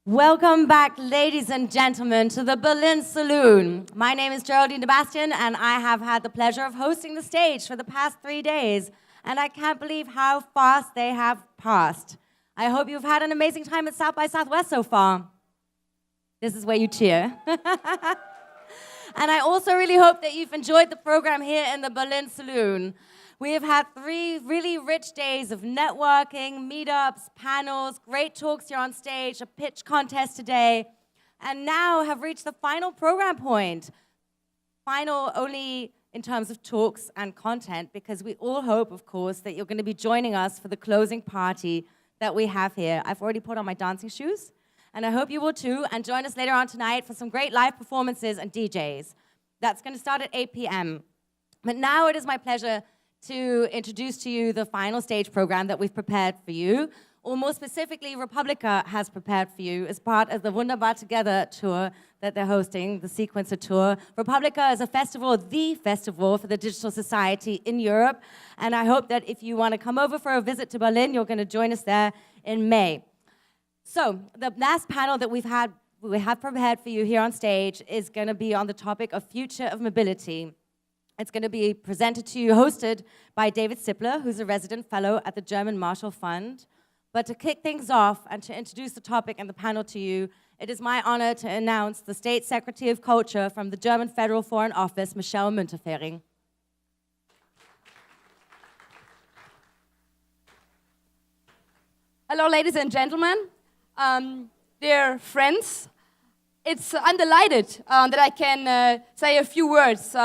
Welcome back, ladies and gentlemen, to the BerlinSaloon. My name is Geraldine Sebastian, and I have had the pleasure of hosting the stage for the past 3 days. And I can't believe how fast they have passed. I hope you've had an amazing time at South by Southwest so far. This is where you cheer. And I also really hope that you've enjoyed the program here in the BerlinSaloon. We have had 3 really rich days of networking, meetups, panels, great talks here on stage, a pitch contest today, and now have reached the final program point. Final only in terms of talks and content, because we all hope, of course, that you're going to be joining us for the closing party that we have here. I've already put on my dancing shoes, and I hope you will too, and join us later on tonight for some great live performances and DJs. That's going to start at 8 p.m. But now it is my pleasure to introduce to you the final stage program that we've prepared for you, or more specifically, Republica has prepared for you as part of the Wunderbar Together tour that they're hosting, the Sequencer Tour. Republica is a festival, the festival for the digital society in Europe, and I hope that if you want to come over for a visit to Berlin, you're going to join us there in May. So, the last panel that we have prepared for you here on stage is going to be on the topic of future of mobility. It's going to be presented to you, hosted by David Zippler, who's a resident fellow at the German Marshall Fund. But to kick things off and to introduce the topic and the panel to you, it is my honor to announce the State Secretary of Culture from the German Federal Foreign Office, Michelle Müntefering. Hello, ladies and gentlemen, dear friends. I'm delighted that I can say a few words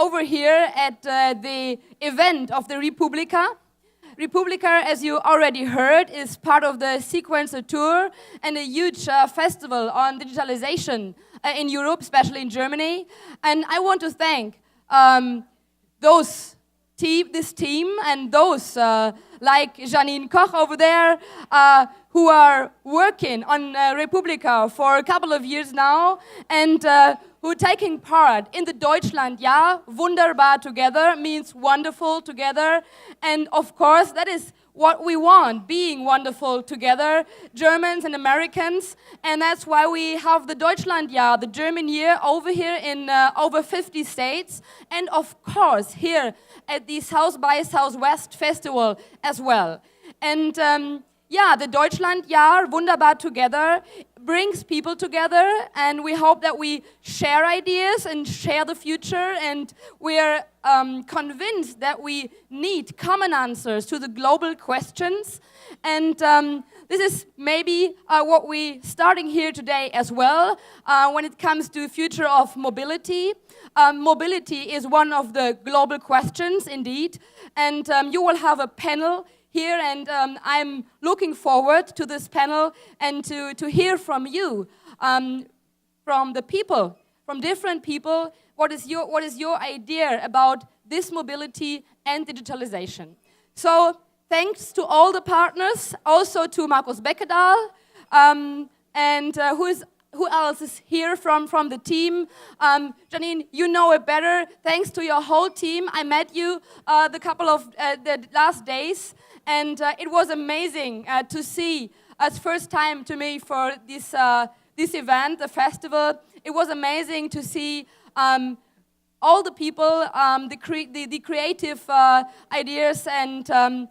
over here at the event of the Republica. Republica, as you already heard, is part of the Sequencer Tour and a huge festival on digitalization in Europe, especially in Germany. And I want to thank this team and those like Janine Koch over there who are working on Republica for a couple of years now and who are taking part in the Deutschlandjahr. Wunderbar together means wonderful together. And of course, that is what we want, being wonderful together, Germans and Americans. And that's why we have the Deutschlandjahr, the German year, over here in over 50 states. And of course, here at the South by Southwest Festival as well. And the Deutschlandjahr, Wunderbar together, brings people together, and we hope that we share ideas and share the future, and we're convinced that we need common answers to the global questions. And this is maybe what we're starting here today as well when it comes to future of mobility. Mobility is one of the global questions indeed, and you will have a panel here, and I'm looking forward to this panel and to hear from you, from the people, from different people. What is your idea about this mobility and digitalization? So thanks to all the partners, also to Markus Beckedahl, and who else is here from the team? Janine, you know it better. Thanks to your whole team. I met you the couple of the last days, and it was amazing to see. It's first time to me for this event, the festival. It was amazing to see all the people, the creative ideas, and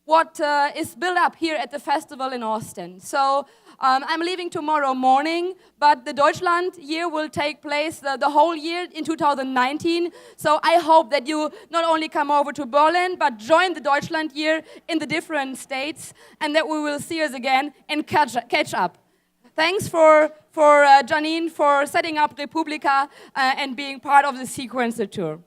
what is built up here at the festival in Austin. So I'm leaving tomorrow morning, but the Deutschland year will take place the whole year in 2019. So I hope that you not only come over to Berlin, but join the Deutschland year in the different states, and that we will see us again and catch up. Thanks for Janine for setting up Republica and being part of the Sequencer Tour.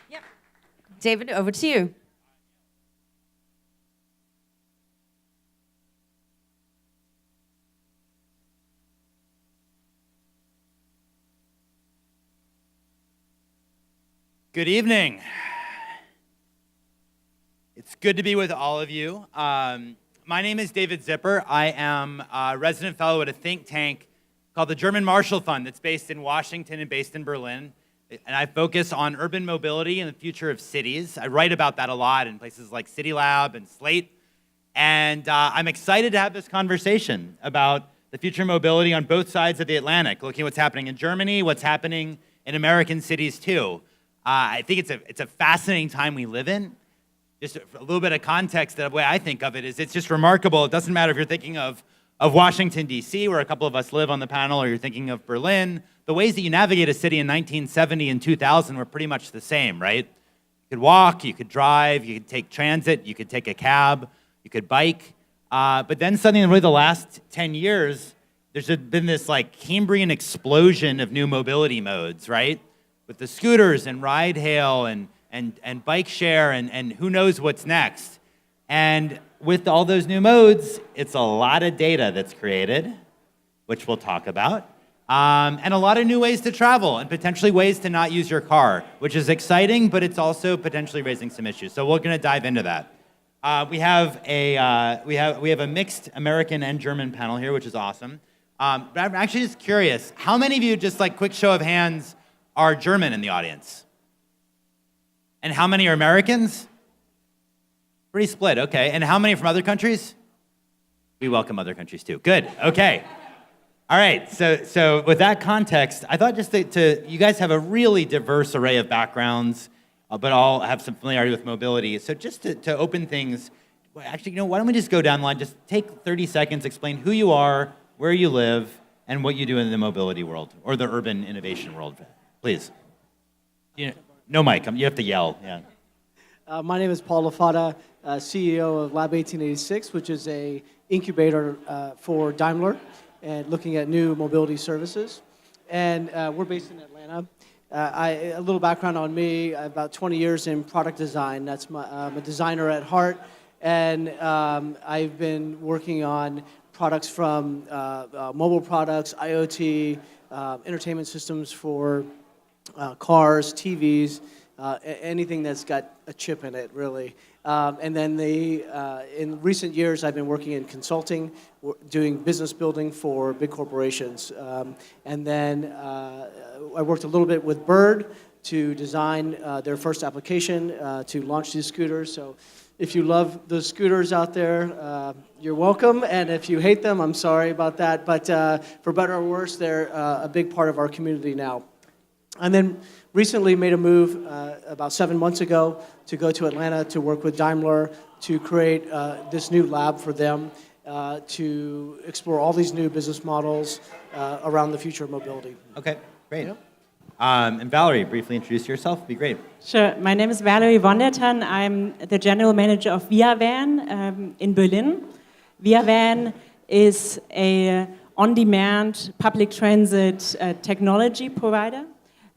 Yep. David, over to you. Good evening. It's good to be with all of you. My name is David Zipper. I am a resident fellow at a think tank called the German Marshall Fund that's based in Washington and based in Berlin. and I focus on urban mobility and the future of cities. I write about that a lot in places like City Lab and Slate. And I'm excited to have this conversation about the future of mobility on both sides of the Atlantic, looking at what's happening in Germany, what's happening in American cities too. I think it's a fascinating time we live in. Just a little bit of context, the way I think of it is it's just remarkable. It doesn't matter if you're thinking of Washington, D.C., where a couple of us live on the panel, or you're thinking of Berlin. The ways that you navigate a city in 1970 and 2000 were pretty much the same, right? You could walk, you could drive, you could take transit, you could take a cab, you could bike. But then suddenly, in really the last 10 years, there's been this like Cambrian explosion of new mobility modes, right? With the scooters and ride hail and bike share and who knows what's next. And with all those new modes, it's a lot of data that's created, which we'll talk about, and a lot of new ways to travel and potentially ways to not use your car, which is exciting, but it's also potentially raising some issues. So we're going to dive into that. We have a mixed American and German panel here, which is awesome. But I'm actually just curious, how many of you, just like quick show of hands, are German in the audience? And how many are Americans? Pretty split, okay. And how many from other countries? We welcome other countries too. Good, okay. All right, so with that context, I thought just you guys have a really diverse array of backgrounds, but all have some familiarity with mobility. So just to open things, actually, why don't we just go down the line, just take 30 seconds, explain who you are, where you live, and what you do in the mobility world, or the urban innovation world, please. No mic, you have to yell, yeah. My name is Paul LaFata, CEO of Lab 1886, which is a incubator for Daimler, and looking at new mobility services. And we're based in Atlanta. A little background on me, about 20 years in product design. I'm a designer at heart, and I've been working on products from mobile products, IoT, entertainment systems for cars, TVs, anything that's got a chip in it, really. And then in recent years, I've been working in consulting, doing business building for big corporations. And then I worked a little bit with Bird to design their first application to launch these scooters. So if you love the scooters out there, you're welcome. And if you hate them, I'm sorry about that. But for better or worse, they're a big part of our community now. And then recently made a move about 7 months ago to go to Atlanta to work with Daimler to create this new lab for them to explore all these new business models around the future of mobility. Okay, great. Yep. And Valerie, briefly introduce yourself, be great. Sure. My name is Valerie Wonderton. I'm the general manager of ViaVan in Berlin. ViaVan is a on-demand public transit technology provider.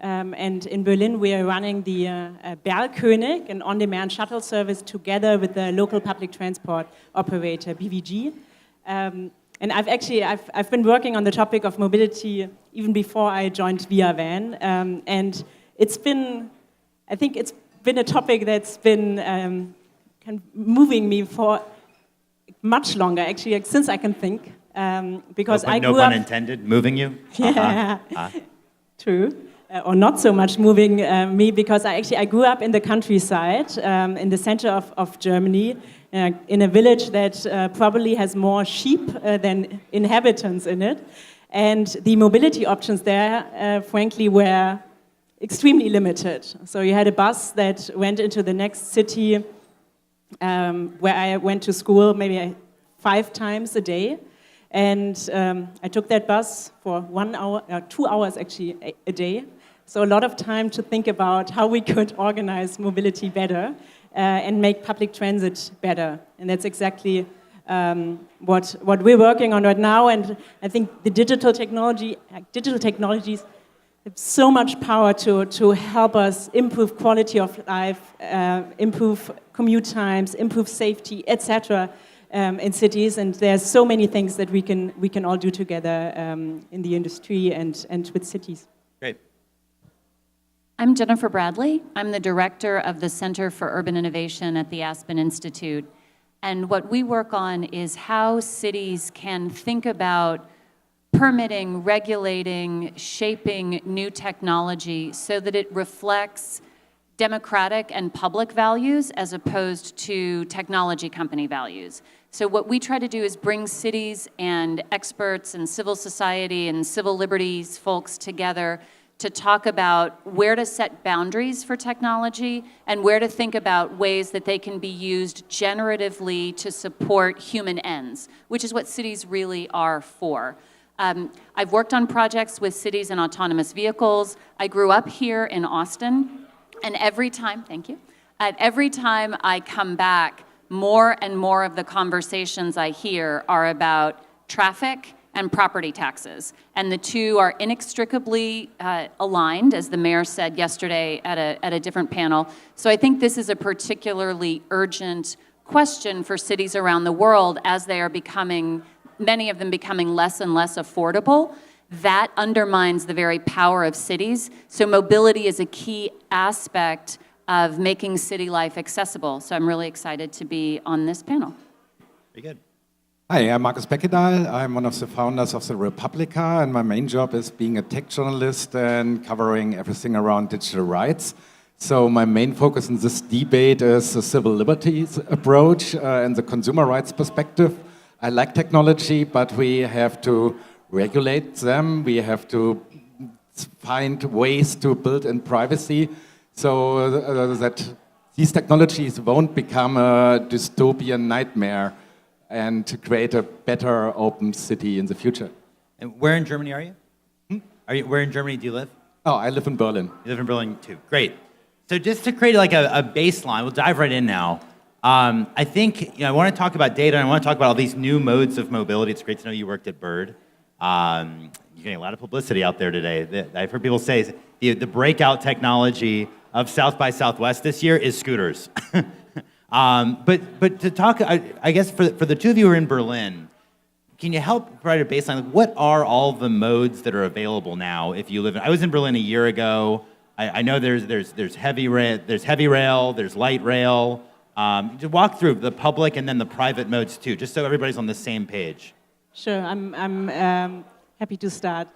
And in Berlin, we are running the BerlKönig, an on-demand shuttle service, together with the local public transport operator, BVG. And I've been working on the topic of mobility even before I joined ViaVan. And I think it's been a topic that's been kind of moving me for much longer, actually, since I can think. Because I grew up... No pun intended, moving you? Yeah, true. Or not so much moving me, because I grew up in the countryside, in the center of Germany, in a village that probably has more sheep than inhabitants in it. And the mobility options there, frankly, were extremely limited. So you had a bus that went into the next city where I went to school maybe 5 times a day. And I took that bus for 1 hour, 2 hours actually a day. So a lot of time to think about how we could organize mobility better and make public transit better. And that's exactly what we're working on right now. And I think the digital technologies have so much power to help us improve quality of life, improve commute times, improve safety, etc. In cities. And there's so many things that we can all do together in the industry and with cities. Great. I'm Jennifer Bradley. I'm the director of the Center for Urban Innovation at the Aspen Institute. And what we work on is how cities can think about permitting, regulating, shaping new technology so that it reflects democratic and public values as opposed to technology company values. So what we try to do is bring cities and experts and civil society and civil liberties folks together to talk about where to set boundaries for technology and where to think about ways that they can be used generatively to support human ends, which is what cities really are for. I've worked on projects with cities and autonomous vehicles. I grew up here in Austin, and every time I come back, more and more of the conversations I hear are about traffic and property taxes. And the two are inextricably aligned, as the mayor said yesterday at a different panel. So I think this is a particularly urgent question for cities around the world as they are becoming, many of them becoming less and less affordable. That undermines the very power of cities. So mobility is a key aspect of making city life accessible. So I'm really excited to be on this panel. Very good. Hi, I'm Markus Beckedahl. I'm one of the founders of the Republica, and my main job is being a tech journalist and covering everything around digital rights. So my main focus in this debate is the civil liberties approach and the consumer rights perspective. I like technology, but we have to regulate them. We have to find ways to build in privacy so that these technologies won't become a dystopian nightmare and to create a better open city in the future. And where in Germany are you? Where in Germany do you live? Oh, I live in Berlin. You live in Berlin too. Great. So just to create like a baseline, we'll dive right in now. I think I want to talk about data, and I want to talk about all these new modes of mobility. It's great to know you worked at Bird. You're getting a lot of publicity out there today. I've heard people say the breakout technology of South by Southwest this year is scooters. But to talk, I guess for the two of you who are in Berlin, can you help provide a baseline? Like, what are all the modes that are available now if you live in? I was in Berlin a year ago. I know there's heavy rail, there's light rail. To walk through the public and then the private modes too, just so everybody's on the same page. Sure, I'm happy to start.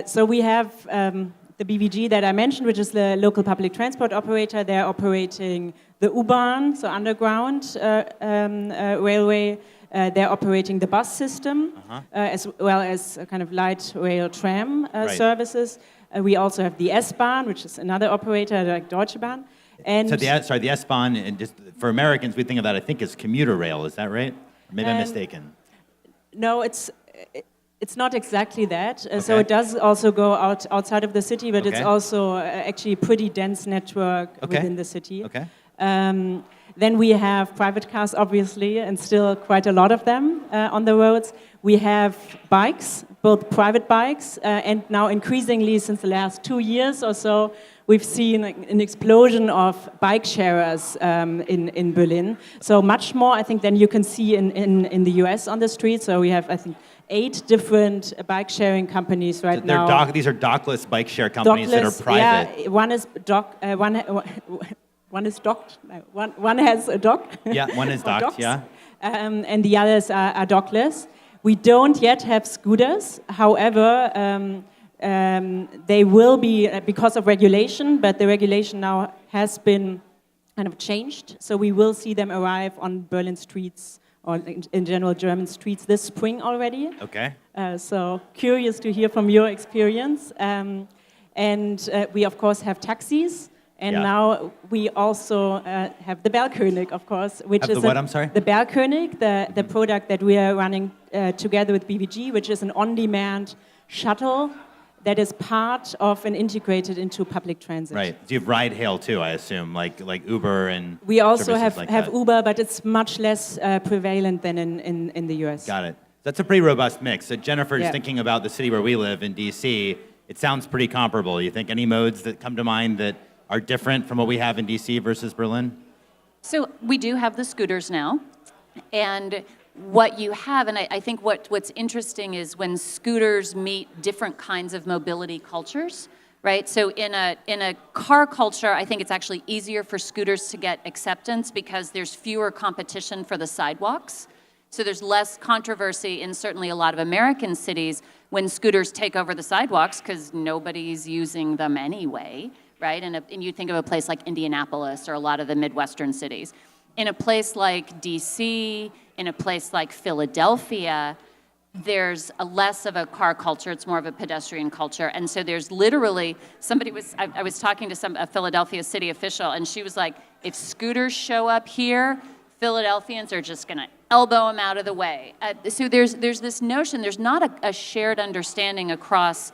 So we have the BVG that I mentioned, which is the local public transport operator. They're operating the U-Bahn, so underground railway. They're operating the bus system, as well as kind of light rail tram services. We also have the S-Bahn, which is another operator like Deutsche Bahn. And so the S-Bahn, and just for Americans, we think of that, I think, as commuter rail. Is that right? Or maybe I'm mistaken. No, it's not exactly that. So it does also go outside of the city, but it's also actually a pretty dense network within the city. Okay. Then we have private cars, obviously, and still quite a lot of them on the roads. We have bikes, both private bikes, and now increasingly since the last 2 years or so, we've seen an explosion of bike sharers in Berlin. So much more, I think, than you can see in the US on the street. So we have, I think, 8 different bike sharing companies right now. These are dockless bike share companies that are private. Yeah, one is one is docked. No, one has a dock. Yeah, one is docked. Yeah. And the others are dockless. We don't yet have scooters. However, they will be because of regulation, but the regulation now has been kind of changed. So we will see them arrive on Berlin streets or in general German streets this spring already. Okay. So curious to hear from your experience. And we of course have taxis. And now we also have the Bergkönig, of course, which is what? I'm sorry? The Bergkönig, the product that we are running together with BVG, which is an on-demand shuttle that is part of and integrated into public transit. Right. So you have ride hail too, I assume, like Uber and. We also have like Uber, but it's much less prevalent than in the US. Got it. That's a pretty robust mix. So Jennifer is thinking about the city where we live in DC. It sounds pretty comparable. You think any modes that come to mind that are different from what we have in DC versus Berlin? So we do have the scooters now, and what you have, and I think what's interesting is when scooters meet different kinds of mobility cultures, right? So in a car culture, I think it's actually easier for scooters to get acceptance because there's fewer competition for the sidewalks. So there's less controversy in certainly a lot of American cities when scooters take over the sidewalks because nobody's using them anyway, right? And you think of a place like Indianapolis or a lot of the Midwestern cities. In a place like DC, in a place like Philadelphia, there's less of a car culture, it's more of a pedestrian culture. And so there's literally, I was talking to a Philadelphia city official, and she was like, if scooters show up here, Philadelphians are just gonna elbow them out of the way. So there's this notion, there's not a shared understanding across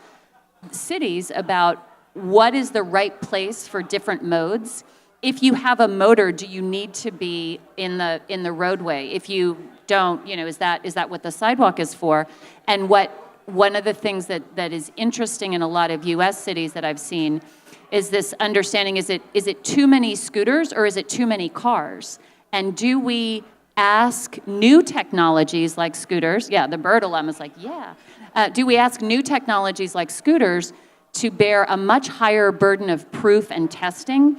cities about what is the right place for different modes. If you have a motor, do you need to be in the roadway? If you don't, is that what the sidewalk is for? And one of the things that is interesting in a lot of US cities that I've seen is this understanding, is it too many scooters or is it too many cars? And do we ask new technologies like scooters? Yeah, the bird alarm is like, yeah. Do we ask new technologies like scooters to bear a much higher burden of proof and testing,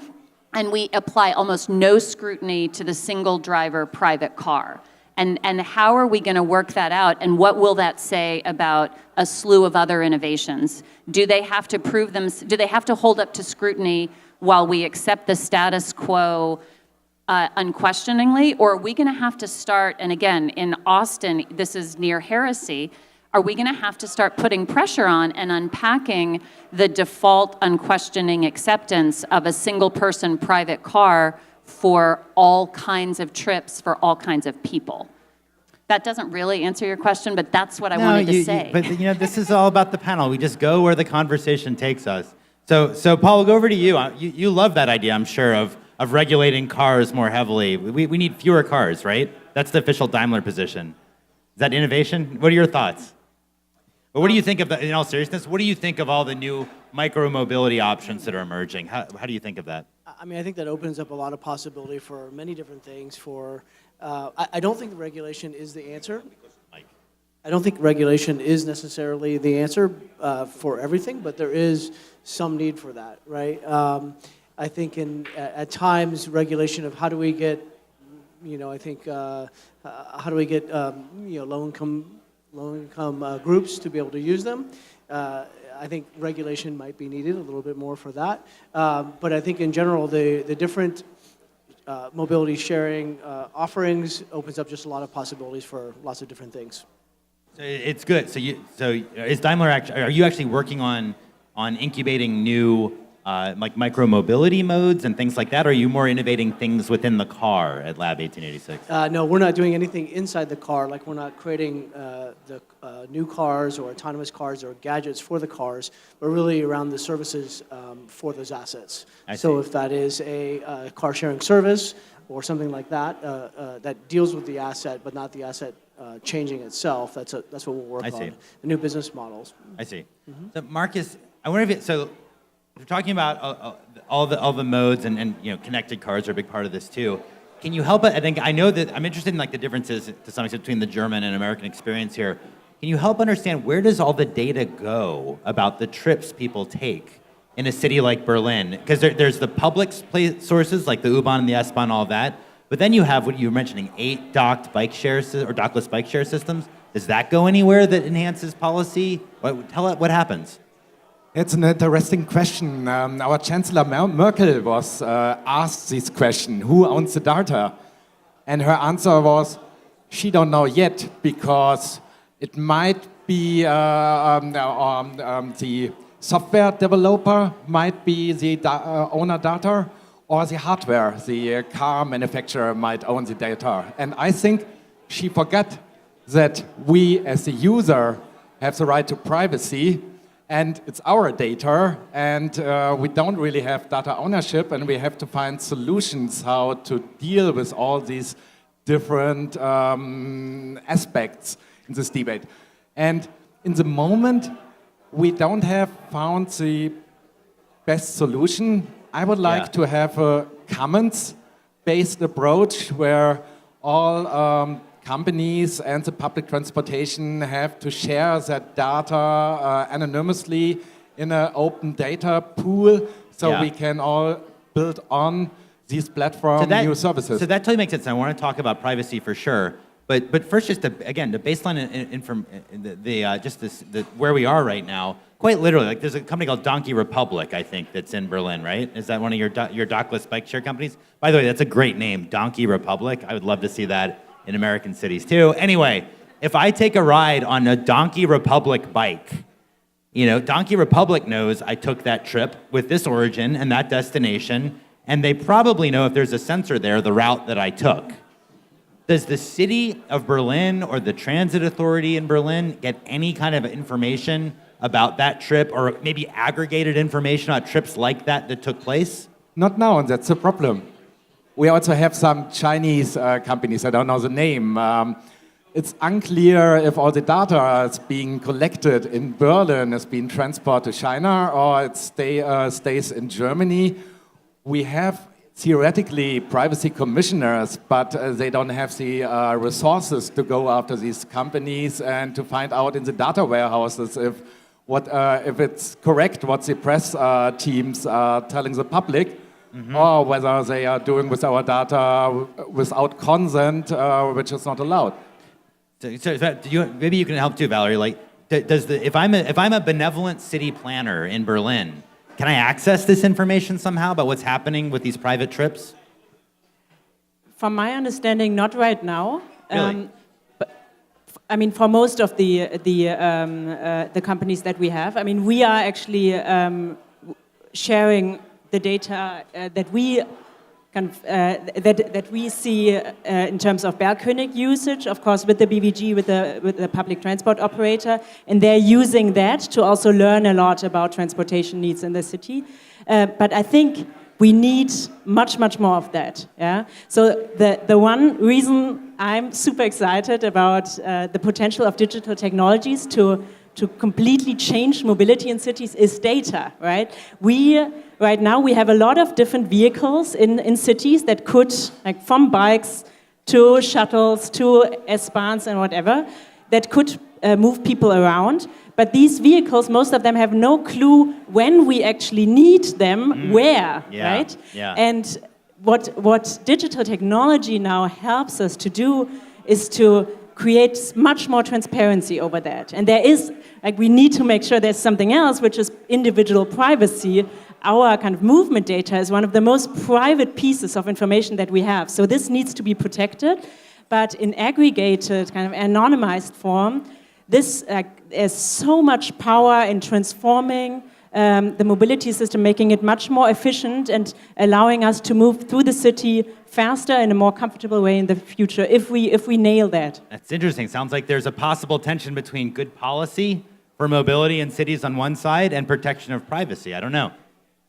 and we apply almost no scrutiny to the single driver private car? And how are we going to work that out? And what will that say about a slew of other innovations? Do they have to prove them? Do they have to hold up to scrutiny while we accept the status quo unquestioningly? Or are we going to have to start, and again, in Austin, this is near heresy, are we going to have to start putting pressure on and unpacking the default unquestioning acceptance of a single person private car for all kinds of trips, for all kinds of people? That doesn't really answer your question, but that's what I wanted to say. But this is all about the panel. We just go where the conversation takes us. So Paul, we'll go over to you. You love that idea, I'm sure, of regulating cars more heavily. We need fewer cars, right? That's the official Daimler position. Is that innovation? What are your thoughts? But what do you think of, in all seriousness, what do you think of all the new micro-mobility options that are emerging? How do you think of that? I mean, I think that opens up a lot of possibility for many different things. I don't think regulation is the answer. I don't think regulation is necessarily the answer for everything, but there is some need for that, right? I think at times regulation of how do we get, how do we get, low-income groups to be able to use them. I think regulation might be needed a little bit more for that. But I think in general, the different mobility sharing offerings opens up just a lot of possibilities for lots of different things. So it's good. So is Daimler are you actually working on incubating new like micro-mobility modes and things like that, or are you more innovating things within the car at Lab 1886? No, we're not doing anything inside the car. Like, we're not creating the new cars or autonomous cars or gadgets for the cars, but really around the services for those assets. So if that is a car-sharing service or something like that, that deals with the asset, but not the asset changing itself, that's what we'll work on. The new business models. I see. Mm-hmm. So Marcus, I wonder if we're talking about all the modes and connected cars are a big part of this too. Can you help it? I know that I'm interested in like the differences to some extent between the German and American experience here. Can you help understand where does all the data go about the trips people take in a city like Berlin? Because there's the public sources like the U-Bahn and the S-Bahn, all of that. But then you have what you were mentioning, 8 docked bike shares or dockless bike share systems. Does that go anywhere that enhances policy? What happens? It's an interesting question. Our Chancellor Merkel was asked this question, who owns the data? And her answer was, she don't know yet, because it might be the software developer might be the owner data, or the hardware, the car manufacturer might own the data. And I think she forgot that we as the user have the right to privacy, and it's our data, and we don't really have data ownership, and we have to find solutions how to deal with all these different aspects in this debate. And in the moment, we don't have found the best solution. I would like to have a commons-based approach where all companies and the public transportation have to share that data anonymously in an open data pool, so we can all build on these platform new services. So that totally makes sense. I want to talk about privacy for sure. But first, just again, the baseline where we are right now. Quite literally, like there's a company called Donkey Republic, I think, that's in Berlin, right? Is that one of your dockless bike share companies? By the way, that's a great name, Donkey Republic. I would love to see that in American cities too. Anyway, if I take a ride on a Donkey Republic bike, you know, Donkey Republic knows I took that trip with this origin and that destination, and they probably know if there's a sensor there, the route that I took. Does the city of Berlin or the transit authority in Berlin get any kind of information about that trip, or maybe aggregated information about trips like that took place? Not now, and that's the problem. We also have some Chinese companies, I don't know the name. It's unclear if all the data is being collected in Berlin is being transported to China or it stays in Germany. We have theoretically privacy commissioners, but they don't have the resources to go after these companies and to find out in the data warehouses if it's correct what the press teams are telling the public, or whether they are doing with our data without consent, which is not allowed. So maybe you can help too, Valerie. Like, if I'm a benevolent city planner in Berlin, can I access this information somehow about what's happening with these private trips? From my understanding, not right now. Really? I mean, for most of the companies that we have, I mean, we are actually sharing the data that we that we see in terms of Bergkönig usage, of course, with the BVG, with the public transport operator, and they're using that to also learn a lot about transportation needs in the city. But I think we need much, much more of that. Yeah. So the one reason I'm super excited about the potential of digital technologies to completely change mobility in cities is data, right? Right now we have a lot of different vehicles in cities that could, like from bikes to shuttles to S-Bahns and whatever, that could move people around. But these vehicles, most of them have no clue when we actually need them, where, right? Yeah. And what digital technology now helps us to do is to create much more transparency over that. And there is, like, we need to make sure there's something else, which is individual privacy. Our kind of movement data is one of the most private pieces of information that we have. So this needs to be protected, but in aggregated, kind of anonymized form, this there's so much power in transforming the mobility system, making it much more efficient and allowing us to move through the city faster in a more comfortable way in the future if we nail that. That's interesting. Sounds like there's a possible tension between good policy for mobility in cities on one side and protection of privacy. I don't know.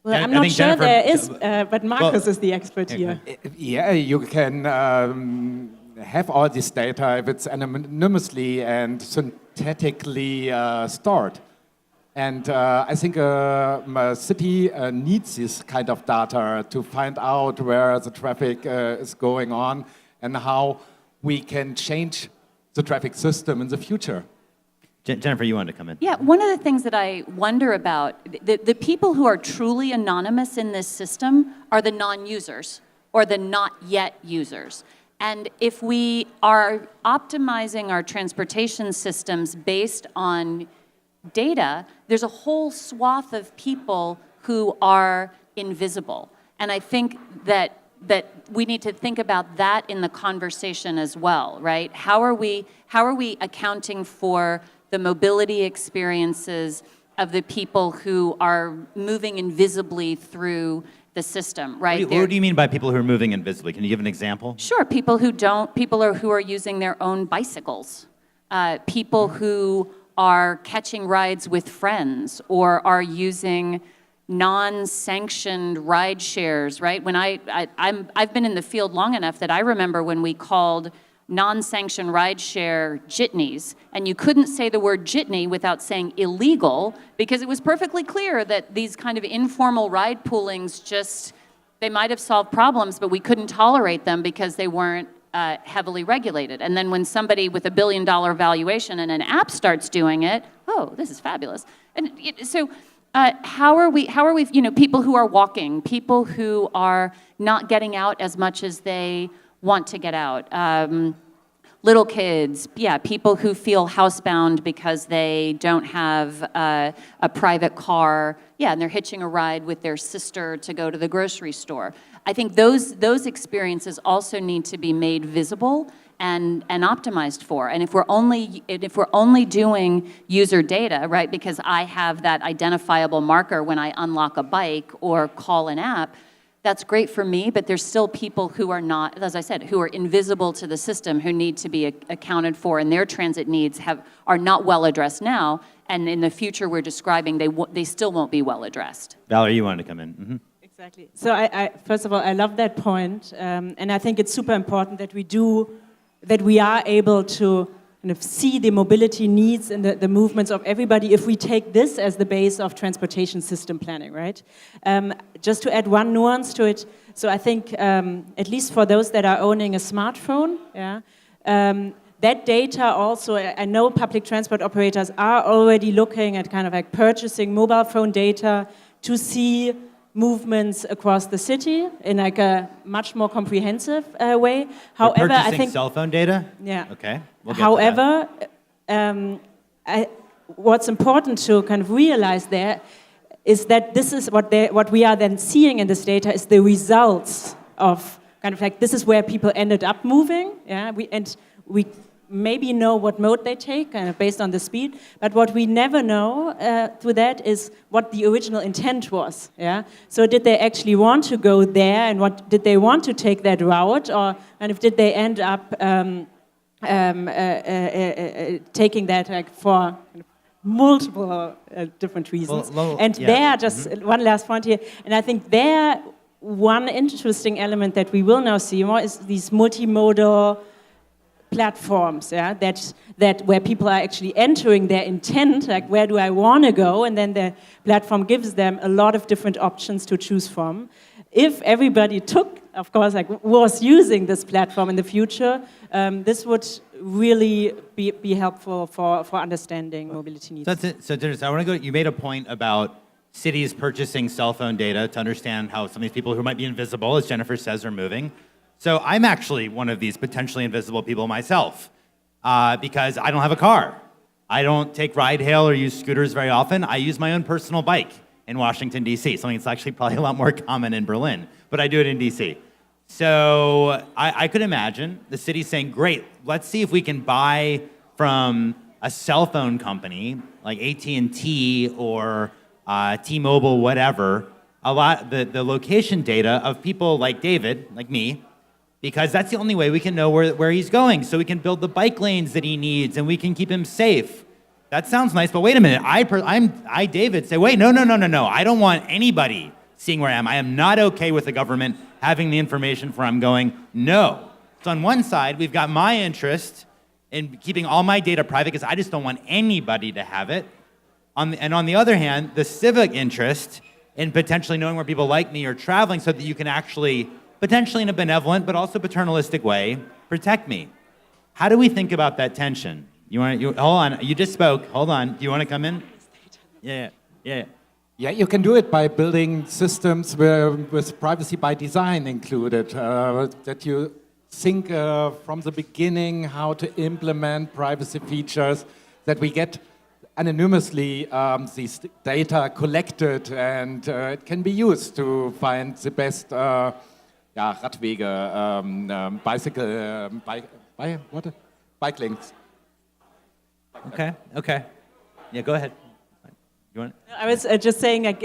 Well, I'm not sure there is, but Marcus is the expert here. Yeah, you can have all this data if it's anonymously and synthetically stored. And I think a city needs this kind of data to find out where the traffic is going on and how we can change the traffic system in the future. Jennifer, you wanted to come in. Yeah, one of the things that I wonder about, the people who are truly anonymous in this system are the non-users or the not yet users. And if we are optimizing our transportation systems based on data, there's a whole swath of people who are invisible. And I think that we need to think about that in the conversation as well, right? How are we accounting for the mobility experiences of the people who are moving invisibly through the system, right? What do you mean by people who are moving invisibly? Can you give an example? Sure, people who are using their own bicycles, people who are catching rides with friends or are using non-sanctioned ride shares, right? When I've been in the field long enough that I remember when we called non-sanctioned ride share jitneys, and you couldn't say the word jitney without saying illegal, because it was perfectly clear that these kind of informal ride poolings they might have solved problems, but we couldn't tolerate them because they weren't heavily regulated. And then when somebody with $1 billion valuation and an app starts doing it, oh, this is fabulous. And so how are we, people who are walking, people who are not getting out as much as they want to get out, little kids, yeah, people who feel housebound because they don't have a private car, yeah, and they're hitching a ride with their sister to go to the grocery store. I think those experiences also need to be made visible and optimized for. And if we're only doing user data, right, because I have that identifiable marker when I unlock a bike or call an app, that's great for me, but there's still people who are not, as I said, who are invisible to the system, who need to be accounted for, and their transit needs are not well addressed now, and in the future we're describing, they still won't be well addressed. Valerie, you wanted to come in. Mm-hmm. Exactly. So I first of all, I love that point, and I think it's super important that we are able to kind of see the mobility needs and the movements of everybody if we take this as the base of transportation system planning, right? Just to add one nuance to it, so I think at least for those that are owning a smartphone, yeah, that data also, I know public transport operators are already looking at kind of like purchasing mobile phone data to see movements across the city in like a much more comprehensive way. However, I think cell phone data. Yeah. Okay. We'll get However, what's important to kind of realize there is that this is what we are then seeing in this data is the results of kind of like this is where people ended up moving. Yeah. We maybe know what mode they take, kind of based on the speed, but what we never know through that is what the original intent was. Yeah. So did they actually want to go there, and what did they want to take that route, or and if did they end up taking that like for multiple different reasons? There, just one last point here, and I think there one interesting element that we will now see more is these multimodal platforms, yeah, that where people are actually entering their intent, like where do I want to go, and then the platform gives them a lot of different options to choose from. If everybody of course, like was using this platform in the future, this would really be helpful for understanding mobility needs. So that's it. So Dennis, I want to go. You made a point about cities purchasing cell phone data to understand how some of these people who might be invisible, as Jennifer says, are moving. So I'm actually one of these potentially invisible people myself because I don't have a car. I don't take ride hail or use scooters very often. I use my own personal bike in Washington, D.C., something that's actually probably a lot more common in Berlin, but I do it in D.C. So I could imagine the city saying, great, let's see if we can buy from a cell phone company like AT&T or T-Mobile, whatever, the location data of people like David, like me, because that's the only way we can know where he's going, so we can build the bike lanes that he needs, and we can keep him safe. That sounds nice, but wait a minute. I, David, say, wait, no. I don't want anybody seeing where I am. I am not okay with the government having the information for where I'm going. No. So on one side, we've got my interest in keeping all my data private because I just don't want anybody to have it. And on the other hand, the civic interest in potentially knowing where people like me are traveling so that you can actually, potentially in a benevolent but also paternalistic way, protect me. How do we think about that tension? Hold on, you just spoke. Hold on. Do you want to come in? Yeah. Yeah, you can do it by building systems with privacy by design included, that you think from the beginning how to implement privacy features, that we get anonymously these data collected, and it can be used to find the best Radwege, bike links. Okay. Yeah, go ahead. You want? I was just saying, like,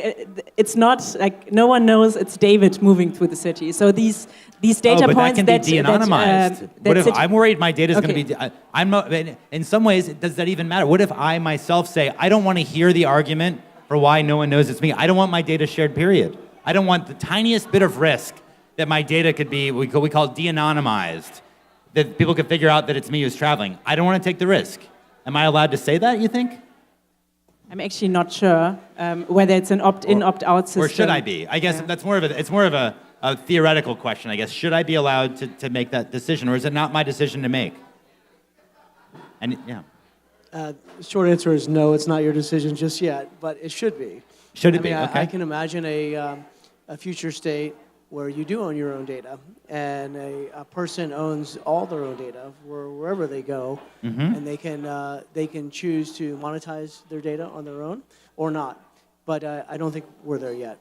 it's not like no one knows it's David moving through the city. So these data but points that can be de-anonymized. What if I'm worried my data is going to be? I'm not. In some ways, does that even matter? What if I myself say I don't want to hear the argument for why no one knows it's me? I don't want my data shared. Period. I don't want the tiniest bit of risk that my data could be. We call it de-anonymized. That people could figure out that it's me who's traveling. I don't want to take the risk. Am I allowed to say that, you think? I'm actually not sure whether it's an opt-in, opt-out system. Or should I be? I guess that's more of a theoretical question, I guess. Should I be allowed to make that decision, or is it not my decision to make? And yeah. Short answer is no, it's not your decision just yet, but it should be. Should it be? Okay. I can imagine a future state where you do own your own data, and a person owns all their own data wherever they go, and they can choose to monetize their data on their own or not. But I don't think we're there yet.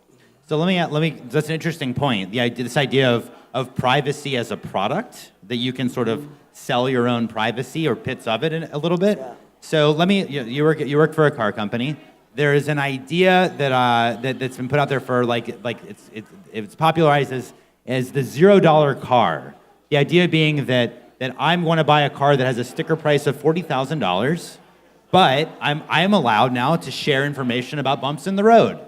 So let me. That's an interesting point. This idea of privacy as a product, that you can sort of sell your own privacy or bits of it a little bit. Yeah. So you work for a car company. There is an idea that's been put out there for it's popularized as the $0 car. The idea being that I want to buy a car that has a sticker price of $40,000, but I am allowed now to share information about bumps in the road.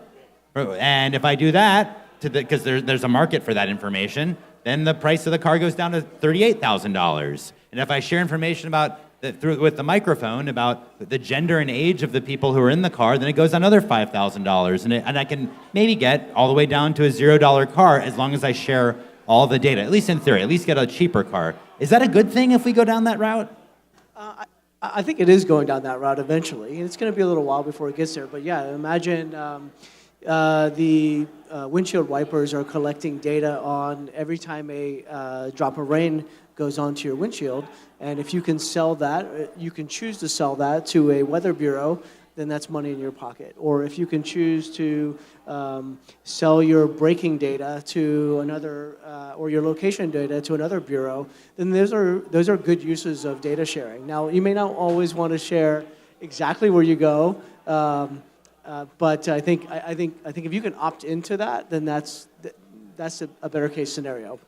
And if I do that, because there's a market for that information, then the price of the car goes down to $38,000. And if I share information about with the microphone about the gender and age of the people who are in the car, then it goes another $5,000, and I can maybe get all the way down to a $0 car as long as I share all the data. At least in theory, at least get a cheaper car. Is that a good thing if we go down that route? I think it is going down that route eventually, and it's going to be a little while before it gets there. But yeah, imagine the windshield wipers are collecting data on every time a drop of rain goes onto your windshield, and if you can sell that, you can choose to sell that to a weather bureau, then that's money in your pocket. Or if you can choose to sell your braking data to another, or your location data to another bureau, then those are good uses of data sharing. Now, you may not always want to share exactly where you go, but I think if you can opt into that, then that's a better case scenario.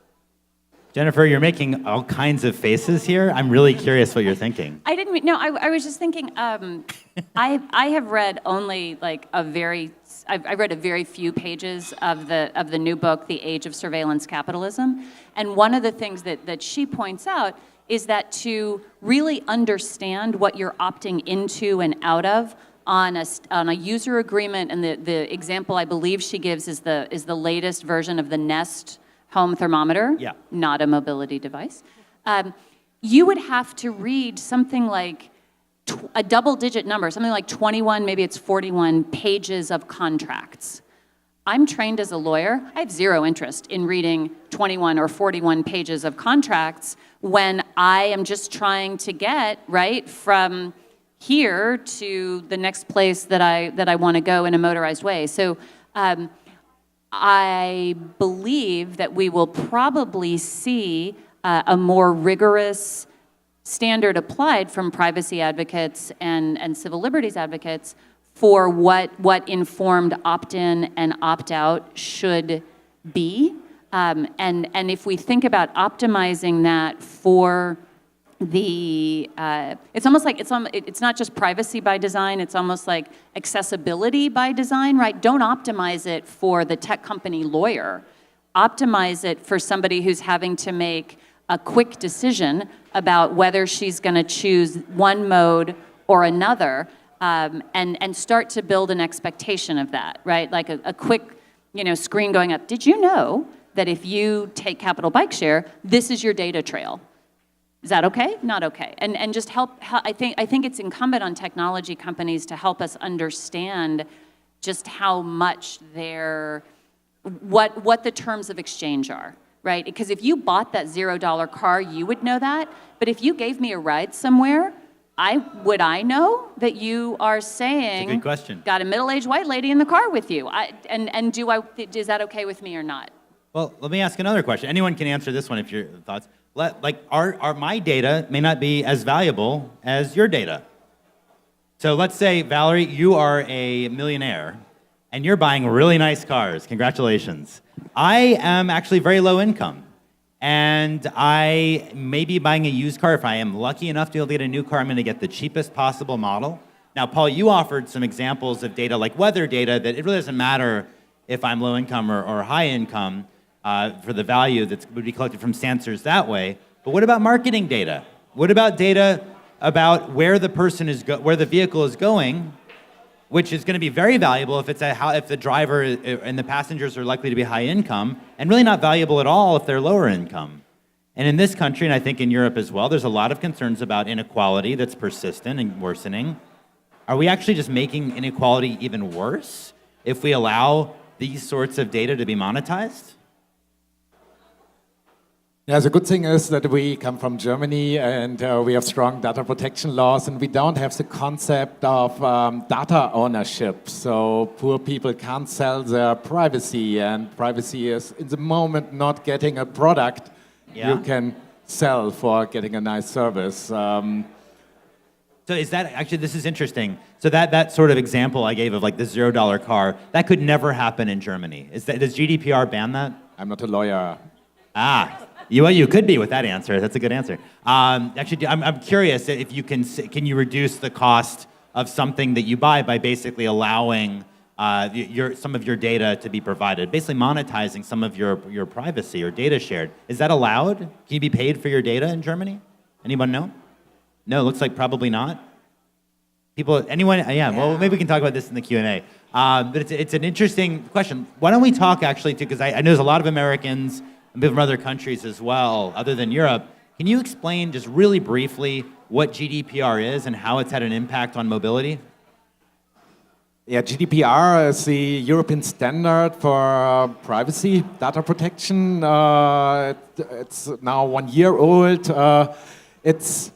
Jennifer, you're making all kinds of faces here. I'm really curious what you're thinking. I was just thinking, I have read only like I've read a very few pages of the new book, The Age of Surveillance Capitalism. And one of the things that she points out is that to really understand what you're opting into and out of on a user agreement, and the example I believe she gives is the latest version of the Nest home thermometer, not a mobility device. You would have to read something like a double-digit number, something like 21, maybe it's 41 pages of contracts. I'm trained as a lawyer. I have zero interest in reading 21 or 41 pages of contracts when I am just trying to get right from here to the next place that I want to go in a motorized way. So I believe that we will probably see a more rigorous standard applied from privacy advocates and civil liberties advocates for what informed opt-in and opt-out should be. And if we think about optimizing that for it's almost like it's not just privacy by design, it's almost like accessibility by design, right? Don't optimize it for the tech company lawyer. Optimize it for somebody who's having to make a quick decision about whether she's going to choose one mode or another, and start to build an expectation of that, right? Like a quick, screen going up. Did you know that if you take Capital Bike Share, this is your data trail? Is that okay? Not okay. And just help. I think it's incumbent on technology companies to help us understand just how much what the terms of exchange are, right? Because if you bought that $0 car, you would know that. But if you gave me a ride somewhere, would I know that you are saying? That's a good question. Got a middle-aged white lady in the car with you? Is that okay with me or not? Well, let me ask another question. Anyone can answer this one if your thoughts. My data may not be as valuable as your data. So let's say, Valerie, you are a millionaire and you're buying really nice cars. Congratulations. I am actually very low income, and I may be buying a used car. If I am lucky enough to be able to get a new car, I'm going to get the cheapest possible model. Now, Paul, you offered some examples of data like weather data that it really doesn't matter if I'm low income or high income. For the value that would be collected from sensors that way. But what about marketing data? What about data about where the person where the vehicle is going, which is going to be very valuable if the driver and the passengers are likely to be high income, and really not valuable at all if they're lower income. And in this country, and I think in Europe as well, there's a lot of concerns about inequality that's persistent and worsening. Are we actually just making inequality even worse if we allow these sorts of data to be monetized? Yeah, the good thing is that we come from Germany and we have strong data protection laws, and we don't have the concept of data ownership. So poor people can't sell their privacy, and privacy is, in the moment, not getting a product you can sell for getting a nice service. So is that, actually, this is interesting. So that sort of example I gave of like the $0 car, that could never happen in Germany. Does GDPR ban that? I'm not a lawyer. You could be with that answer. That's a good answer. Actually, I'm curious if you can you reduce the cost of something that you buy by basically allowing some of your data to be provided, basically monetizing some of your privacy or data shared. Is that allowed? Can you be paid for your data in Germany? Anyone know? No, it looks like probably not. Anyone? Yeah. Well, maybe we can talk about this in the Q&A. But it's an interesting question. Why don't we talk actually because I know there's a lot of Americans and people from other countries as well, other than Europe. Can you explain just really briefly what GDPR is and how it's had an impact on mobility? Yeah, GDPR is the European standard for privacy, data protection. It's now 1 year old. It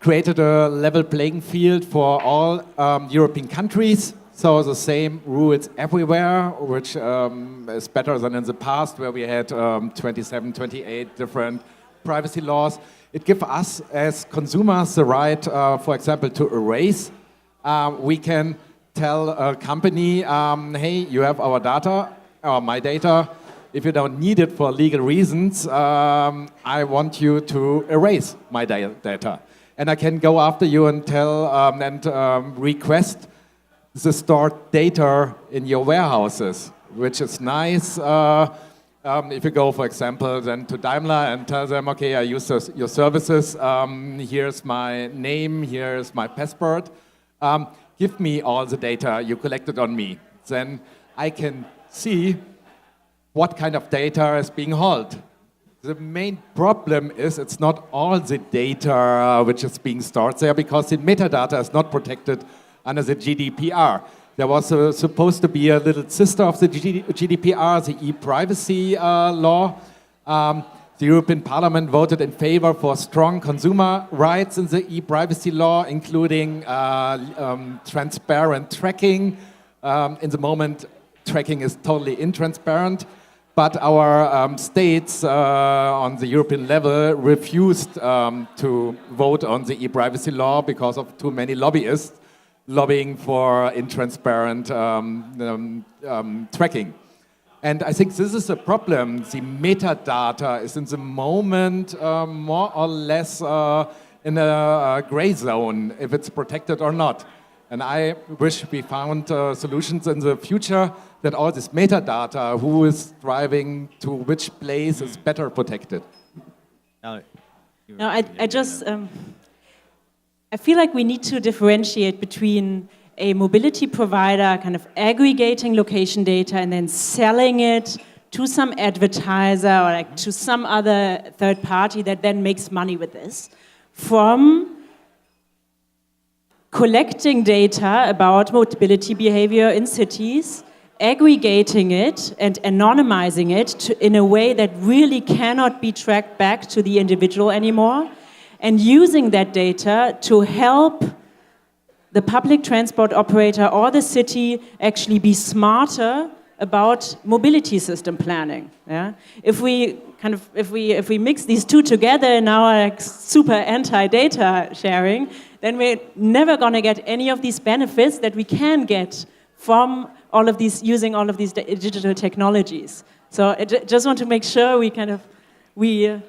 created a level playing field for all European countries. So the same rules everywhere, which is better than in the past where we had 27, 28 different privacy laws. It gives us as consumers the right, for example, to erase. We can tell a company, hey, you have our data, or my data. If you don't need it for legal reasons, I want you to erase my data. And I can go after you and tell and request the stored data in your warehouses, which is nice. If you go, for example, then to Daimler and tell them, okay, I use your services, here's my name, here's my passport, give me all the data you collected on me. Then I can see what kind of data is being held. The main problem is it's not all the data which is being stored there because the metadata is not protected under the GDPR. There was supposed to be a little sister of the GDPR, the e-privacy law. The European Parliament voted in favor for strong consumer rights in the e-privacy law, including transparent tracking. In the moment, tracking is totally intransparent. But our states on the European level refused to vote on the e-privacy law because of too many lobbyists lobbying for intransparent tracking. And I think this is a problem. The metadata is in the moment more or less in a gray zone, if it's protected or not. And I wish we found solutions in the future that all this metadata, who is driving to which place, is better protected. I feel like we need to differentiate between a mobility provider kind of aggregating location data and then selling it to some advertiser or like to some other third party that then makes money with this, from collecting data about mobility behavior in cities, aggregating it and anonymizing it in a way that really cannot be tracked back to the individual anymore, and using that data to help the public transport operator or the city actually be smarter about mobility system planning. Yeah? If we mix these two together in our like super anti-data sharing, then we're never going to get any of these benefits that we can get from all of these using all of these digital technologies. So I just want to make sure we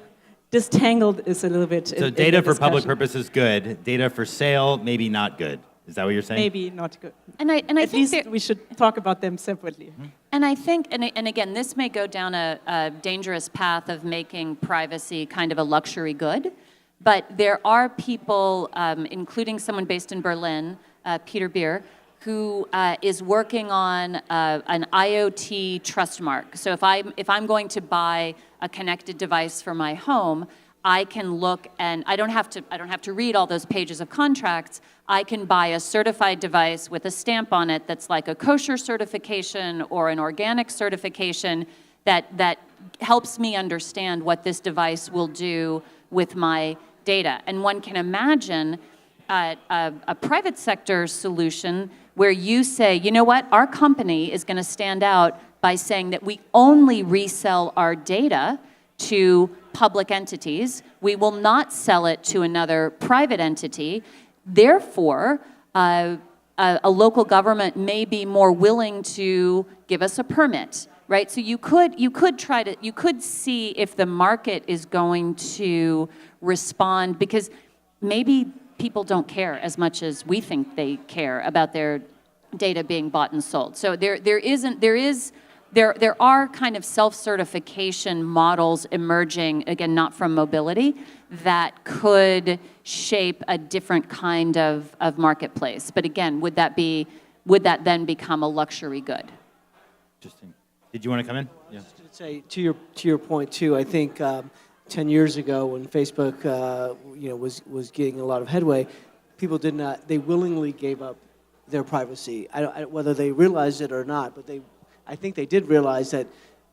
distangled this a little bit. So data for public purpose is good. Data for sale, maybe not good. Is that what you're saying? Maybe not good. And I At think least we should talk about them separately. And I think, and again, this may go down a dangerous path of making privacy kind of a luxury good, but there are people, including someone based in Berlin, Peter Beer, who is working on an IoT trust mark. So if I'm going to buy a connected device for my home, I can look, and I don't have to read all those pages of contracts. I can buy a certified device with a stamp on it that's like a kosher certification or an organic certification that helps me understand what this device will do with my data. And one can imagine a private sector solution where you say, you know what, our company is going to stand out by saying that we only resell our data to public entities. We will not sell it to another private entity. Therefore, a local government may be more willing to give us a permit, right? So you could see if the market is going to respond, because maybe people don't care as much as we think they care about their data being bought and sold. So there are kind of self-certification models emerging, again, not from mobility, that could shape a different kind of marketplace. But again, would that then become a luxury good? Interesting. Did you want to come in? Yeah. I was just going to say, to your point too, I think 10 years ago when Facebook was getting a lot of headway, people they willingly gave up their privacy. Whether they realized it or not, but I think they did realize that,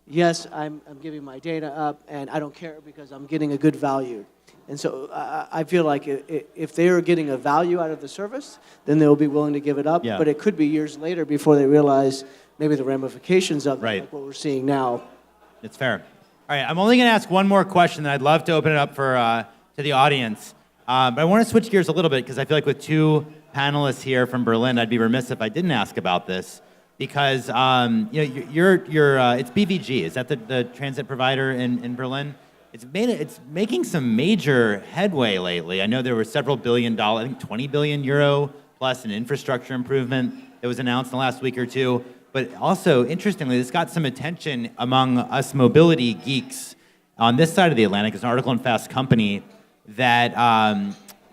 yes, I'm giving my data up, and I don't care because I'm getting a good value. And so I feel like if they are getting a value out of the service, then they'll be willing to give it up. Yeah. But it could be years later before they realize maybe the ramifications of Right. like what we're seeing now. It's fair. All right, I'm only going to ask one more question, and I'd love to open it up to the audience. But I want to switch gears a little bit, because I feel like with two panelists here from Berlin, I'd be remiss if I didn't ask about this. Because it's BVG, is that the transit provider in Berlin? It's making some major headway lately. I know there were several $1 billion, I think 20 billion euro plus an infrastructure improvement that was announced in the last week or two. But also, interestingly, this got some attention among us mobility geeks on this side of the Atlantic. There's an article in Fast Company that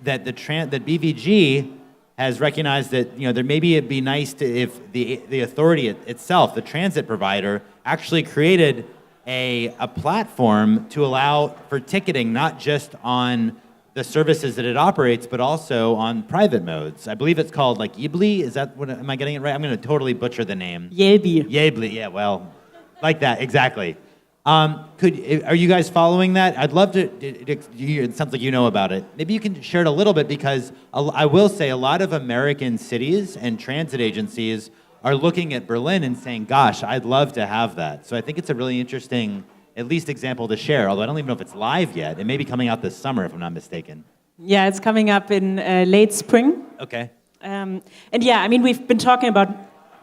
BVG has recognized that there maybe it'd be nice if the authority itself, the transit provider, actually created a platform to allow for ticketing, not just on the services that it operates, but also on private modes. I believe it's called like Yebly. Is that what? Am I getting it right? I'm going to totally butcher the name. Yebly. Yeah. Well, like that exactly. Are you guys following that? I'd love to. It sounds like you know about it. Maybe you can share it a little bit, because I will say a lot of American cities and transit agencies are looking at Berlin and saying, "Gosh, I'd love to have that." So I think it's a really interesting, at least, example to share. Although I don't even know if it's live yet. It may be coming out this summer, if I'm not mistaken. Yeah, it's coming up in late spring. Okay. And yeah, I mean, we've been talking about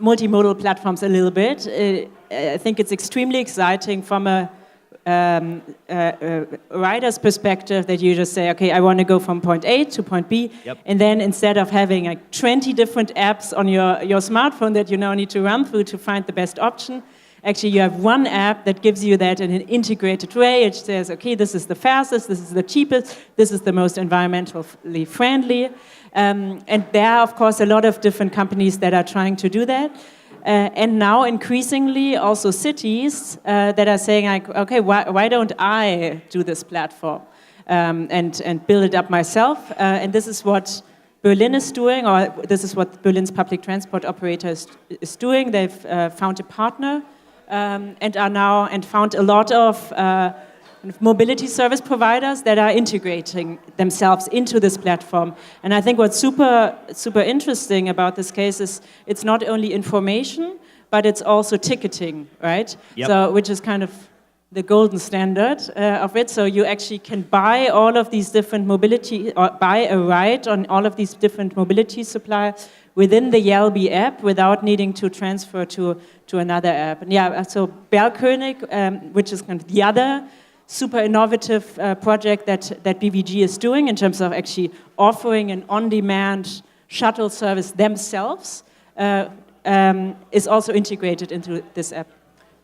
multimodal platforms a little bit. I think it's extremely exciting from a rider's perspective that you just say, okay, I want to go from point A to point B, Yep. and then instead of having like 20 different apps on your smartphone that you now need to run through to find the best option, actually you have one app that gives you that in an integrated way. It says, okay, this is the fastest, this is the cheapest, this is the most environmentally friendly. And there are, of course, a lot of different companies that are trying to do that. And now increasingly also cities that are saying, like, okay, why don't I do this platform and build it up myself? And this is what Berlin is doing, or this is what Berlin's public transport operator is doing. They've found a partner and found a lot of mobility service providers that are integrating themselves into this platform. And I think what's super interesting about this case is it's not only information, but it's also ticketing, right? Yep. So, which is kind of the golden standard of it. So you actually can buy all of these different mobility, or buy a ride on all of these different mobility suppliers within the Yelby app without needing to transfer to another app. And yeah, so Berlkönig, which is kind of the other super innovative project that BVG is doing in terms of actually offering an on-demand shuttle service themselves, is also integrated into this app.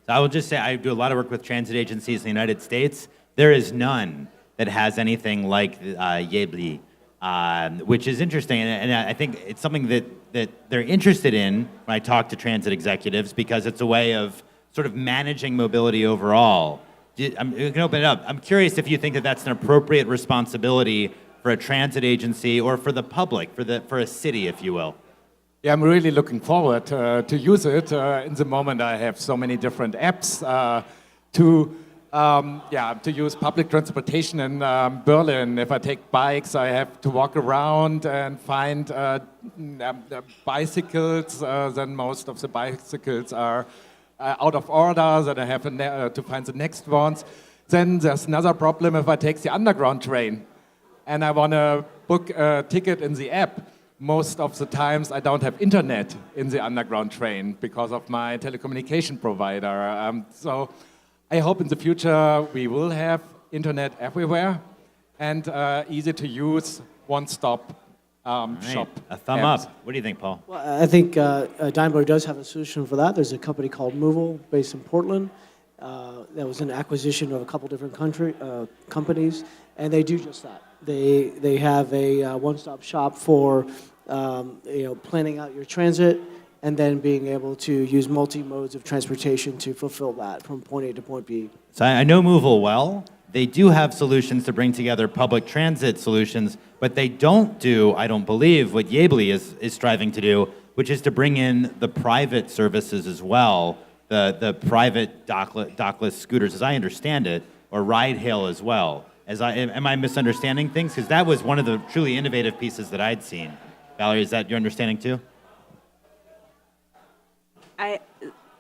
So I will just say I do a lot of work with transit agencies in the United States. There is none that has anything like Yebly, which is interesting. And I think it's something that they're interested in when I talk to transit executives, because it's a way of sort of managing mobility overall. You can open it up. I'm curious if you think that that's an appropriate responsibility for a transit agency or for the public, for a city, if you will. Yeah, I'm really looking forward to use it. In the moment, I have so many different apps to Yeah, to use public transportation in Berlin. If I take bikes, I have to walk around and find bicycles. Then most of the bicycles are out of order. Then I have to find the next ones. Then there's another problem if I take the underground train and I want to book a ticket in the app. Most of the times I don't have internet in the underground train because of my telecommunication provider. So I hope in the future we will have internet everywhere and easy to use one-stop shop. A thumb apps. up. What do you think, Paul? Well, I think Daimler does have a solution for that. There's a company called Movil based in Portland. That was an acquisition of a couple different companies, and they do just that. They have a one-stop shop for planning out your transit and then being able to use multi-modes of transportation to fulfill that from point A to point B. So I know Movil well. They do have solutions to bring together public transit solutions, but they don't do, I don't believe, what Yably is striving to do, which is to bring in the private services as well, the private dockless scooters, as I understand it, or ride hail as well. Am I misunderstanding things? Because that was one of the truly innovative pieces that I'd seen. Valerie, is that your understanding too?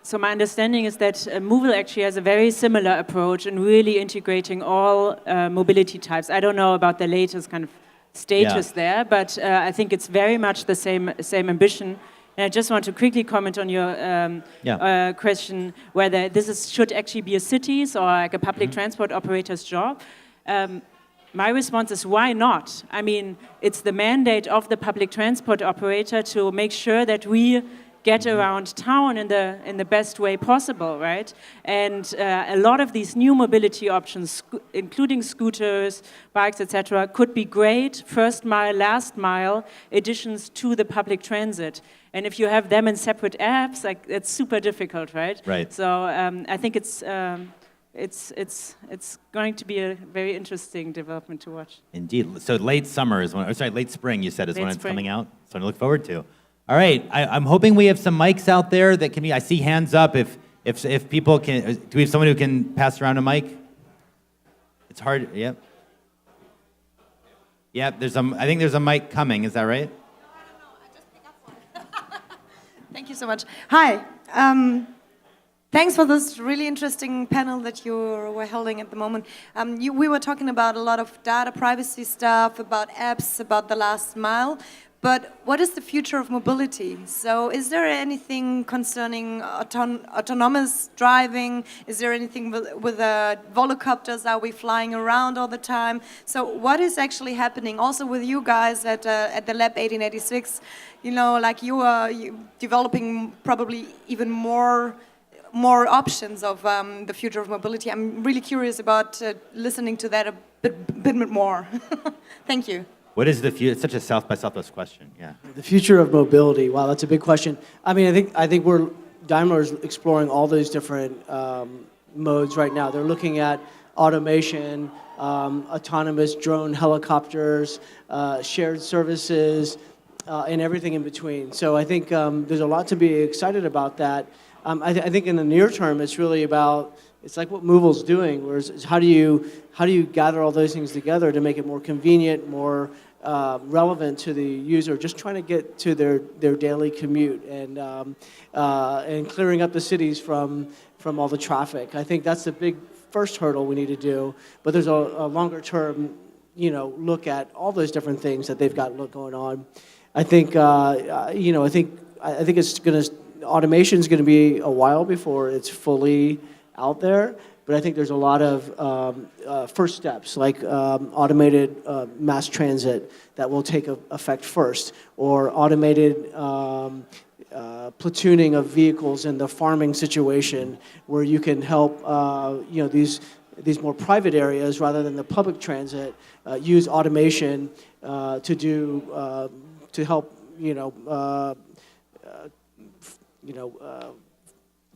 So my understanding is that Movil actually has a very similar approach in really integrating all mobility types. I don't know about the latest kind of status there, but I think it's very much the same ambition. And I just want to quickly comment on your question whether should actually be a city's or like a public transport operator's job. My response is why not? I mean, it's the mandate of the public transport operator to make sure that we get around town in the best way possible, right? And a lot of these new mobility options, including scooters, bikes, etc., could be great first mile, last mile additions to the public transit. And if you have them in separate apps, like it's super difficult, right? Right. So I think it's going to be a very interesting development to watch. Indeed. So late summer is late spring, you said, is when it's spring. coming out. Something to look forward to. All right, I'm hoping we have some mics out there that can be, I see hands up if people can, do we have someone who can pass around a mic? It's hard, yep. Yep, I think there's a mic coming, is that right? Thank you so much. Hi. Thanks for this really interesting panel that you were holding at the moment. We were talking about a lot of data privacy stuff, about apps, about the last mile. But what is the future of mobility? So is there anything concerning autonomous driving? Is there anything with volocopters? Are we flying around all the time? So what is actually happening? Also with you guys at the Lab 1886, like you are developing probably even more options of the future of mobility. I'm really curious about listening to that a bit more. Thank you. What is the future? It's such a South by Southwest question, yeah. The future of mobility, wow, that's a big question. I mean, I think Daimler's exploring all those different modes right now. They're looking at automation, autonomous drone helicopters, shared services, and everything in between. So I think there's a lot to be excited about that. I think in the near term, it's really about, it's like what Movil's doing, whereas how do you gather all those things together to make it more convenient, more relevant to the user, just trying to get to their daily commute and clearing up the cities from all the traffic. I think that's the big first hurdle we need to do. But there's a longer term, look at all those different things that they've got going on. I think automation is going to be a while before it's fully out there. But I think there's a lot of first steps, like automated mass transit that will take effect first, or automated platooning of vehicles in the farming situation, where you can help these more private areas rather than the public transit use automation to help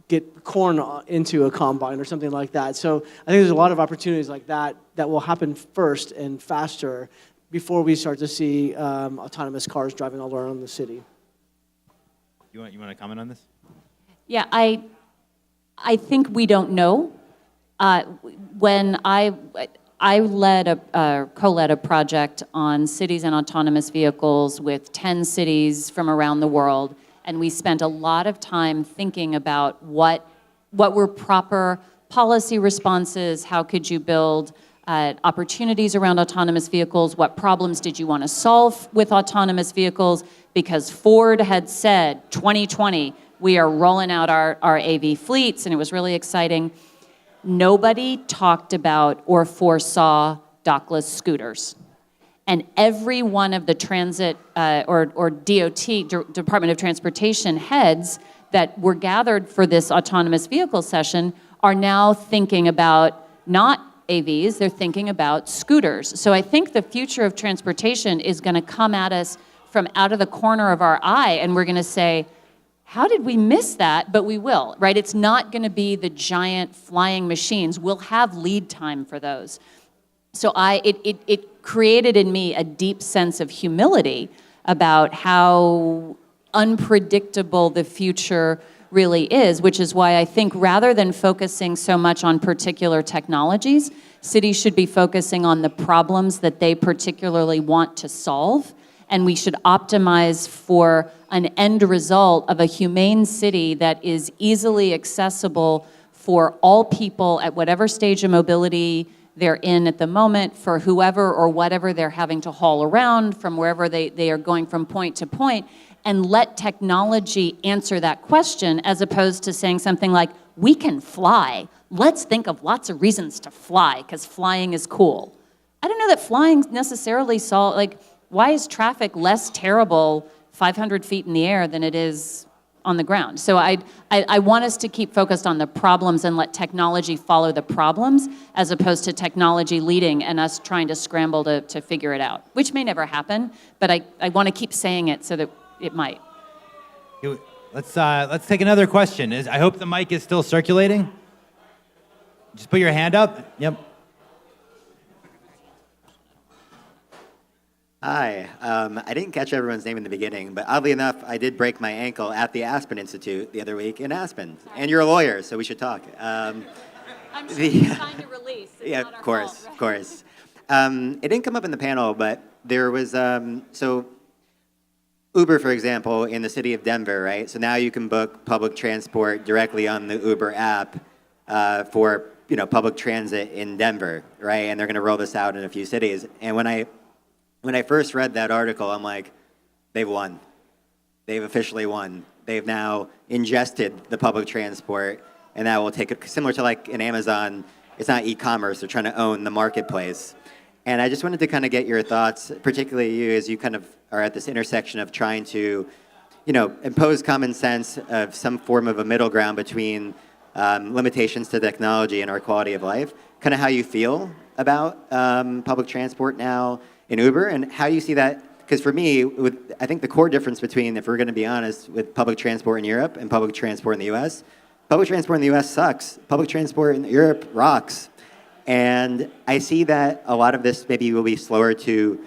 get corn into a combine or something like that. So I think there's a lot of opportunities like that will happen first and faster before we start to see autonomous cars driving all around the city. You want to comment on this? Yeah, I think we don't know When I co-led a project on cities and autonomous vehicles with 10 cities from around the world, and we spent a lot of time thinking about what were proper policy responses, how could you build opportunities around autonomous vehicles, what problems did you want to solve with autonomous vehicles, because Ford had said 2020, we are rolling out our AV fleets, and it was really exciting. Nobody talked about or foresaw dockless scooters. And every one of the transit or DOT, Department of Transportation heads that were gathered for this autonomous vehicle session are now thinking about not AVs, they're thinking about scooters. So I think the future of transportation is going to come at us from out of the corner of our eye, and we're going to say, how did we miss that? But we will, right? It's not going to be the giant flying machines. We'll have lead time for those. So it created in me a deep sense of humility about how unpredictable the future really is, which is why I think rather than focusing so much on particular technologies, cities should be focusing on the problems that they particularly want to solve, and we should optimize for an end result of a humane city that is easily accessible for all people at whatever stage of mobility they're in at the moment, for whoever or whatever they're having to haul around, from wherever they are going from point to point, and let technology answer that question, as opposed to saying something like, we can fly. Let's think of lots of reasons to fly, because flying is cool. I don't know that flying necessarily why is traffic less terrible 500 feet in the air than it is on the ground? So I want us to keep focused on the problems and let technology follow the problems, as opposed to technology leading and us trying to scramble to figure it out, which may never happen, but I want to keep saying it so that it might. Let's take another question. I hope the mic is still circulating. Just put your hand up. Yep. Hi. I didn't catch everyone's name in the beginning, but oddly enough, I did break my ankle at the Aspen Institute the other week in Aspen. And you're a lawyer, so we should talk. I'm sure you signed a release. It's yeah, not our of course, fault, right? of course. It didn't come up in the panel, but there was, so Uber, for example, in the city of Denver, right? So now you can book public transport directly on the Uber app for public transit in Denver, right? And they're going to roll this out in a few cities. And when I first read that article, I'm like, they've won. They've officially won. They've now ingested the public transport, and that will take it, similar to like in Amazon, it's not e-commerce, they're trying to own the marketplace. And I just wanted to kind of get your thoughts, particularly you, as you kind of are at this intersection of trying to, impose common sense of some form of a middle ground between limitations to technology and our quality of life, kind of how you feel about public transport now in Uber, and how you see that, because for me, I think the core difference between, if we're going to be honest, with public transport in Europe and public transport in the US, public transport in the US sucks. Public transport in Europe rocks. And I see that a lot of this maybe will be slower to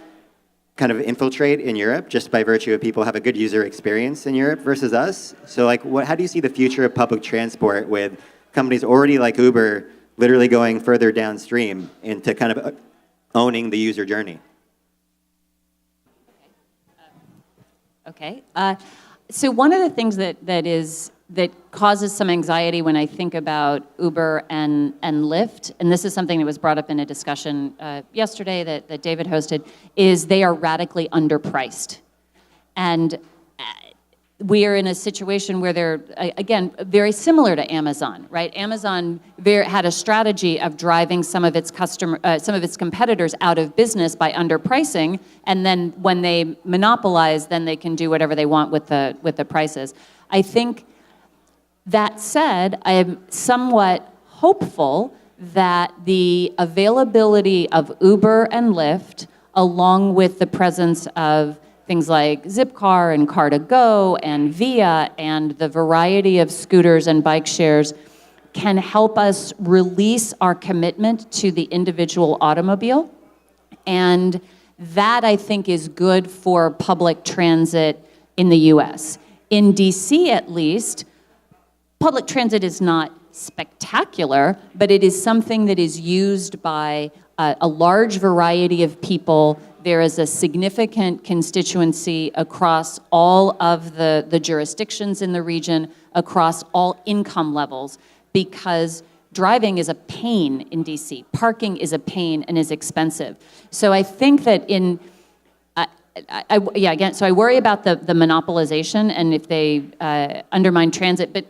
kind of infiltrate in Europe, just by virtue of people have a good user experience in Europe versus us. So how do you see the future of public transport with companies already like Uber literally going further downstream into kind of owning the user journey? Okay. So one of the things that causes some anxiety when I think about Uber and Lyft, and this is something that was brought up in a discussion yesterday that David hosted, is they are radically underpriced. And we are in a situation where they're, again, very similar to Amazon, right? Amazon had a strategy of driving some of its competitors out of business by underpricing, and then when they monopolize, then they can do whatever they want with the prices. I think, that said, I am somewhat hopeful that the availability of Uber and Lyft, along with the presence of things like Zipcar and Car2Go and Via and the variety of scooters and bike shares, can help us release our commitment to the individual automobile. And that, I think, is good for public transit in the US. In DC, at least, public transit is not spectacular, but it is something that is used by a large variety of people. There is a significant constituency across all of the jurisdictions in the region, across all income levels, because driving is a pain in DC. Parking is a pain and is expensive. So I think that so I worry about the monopolization and if they undermine transit, but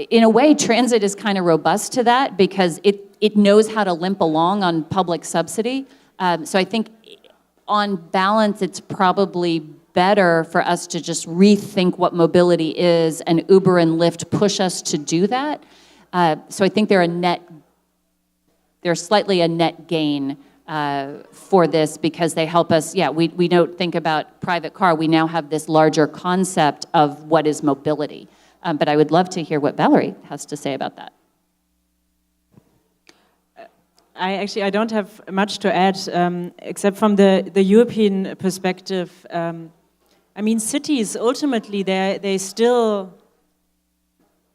in a way, transit is kind of robust to that because it knows how to limp along on public subsidy. So I think on balance, it's probably better for us to just rethink what mobility is, and Uber and Lyft push us to do that. So I think they're slightly a net gain for this because they help us. Yeah, we don't think about private car. We now have this larger concept of what is mobility. But I would love to hear what Valerie has to say about that. I don't have much to add, except from the European perspective. I mean, cities, ultimately, they still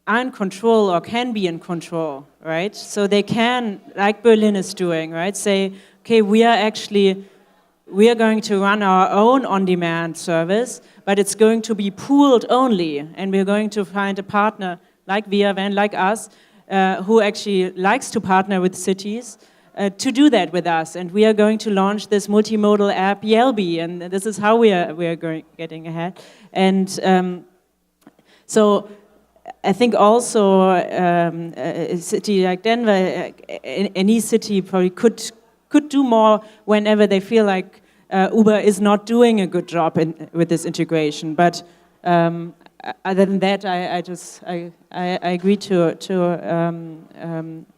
are in control or can be in control, right? So they can, like Berlin is doing, right, say, okay, we are going to run our own on-demand service, but it's going to be pooled only, and we're going to find a partner like ViaVan, like us, who actually likes to partner with cities to do that with us. And we are going to launch this multimodal app, Yelby, and this is how we are getting ahead. And so I think also a city like Denver, any city probably could do more whenever they feel like Uber is not doing a good job with this integration. But other than that, I agree to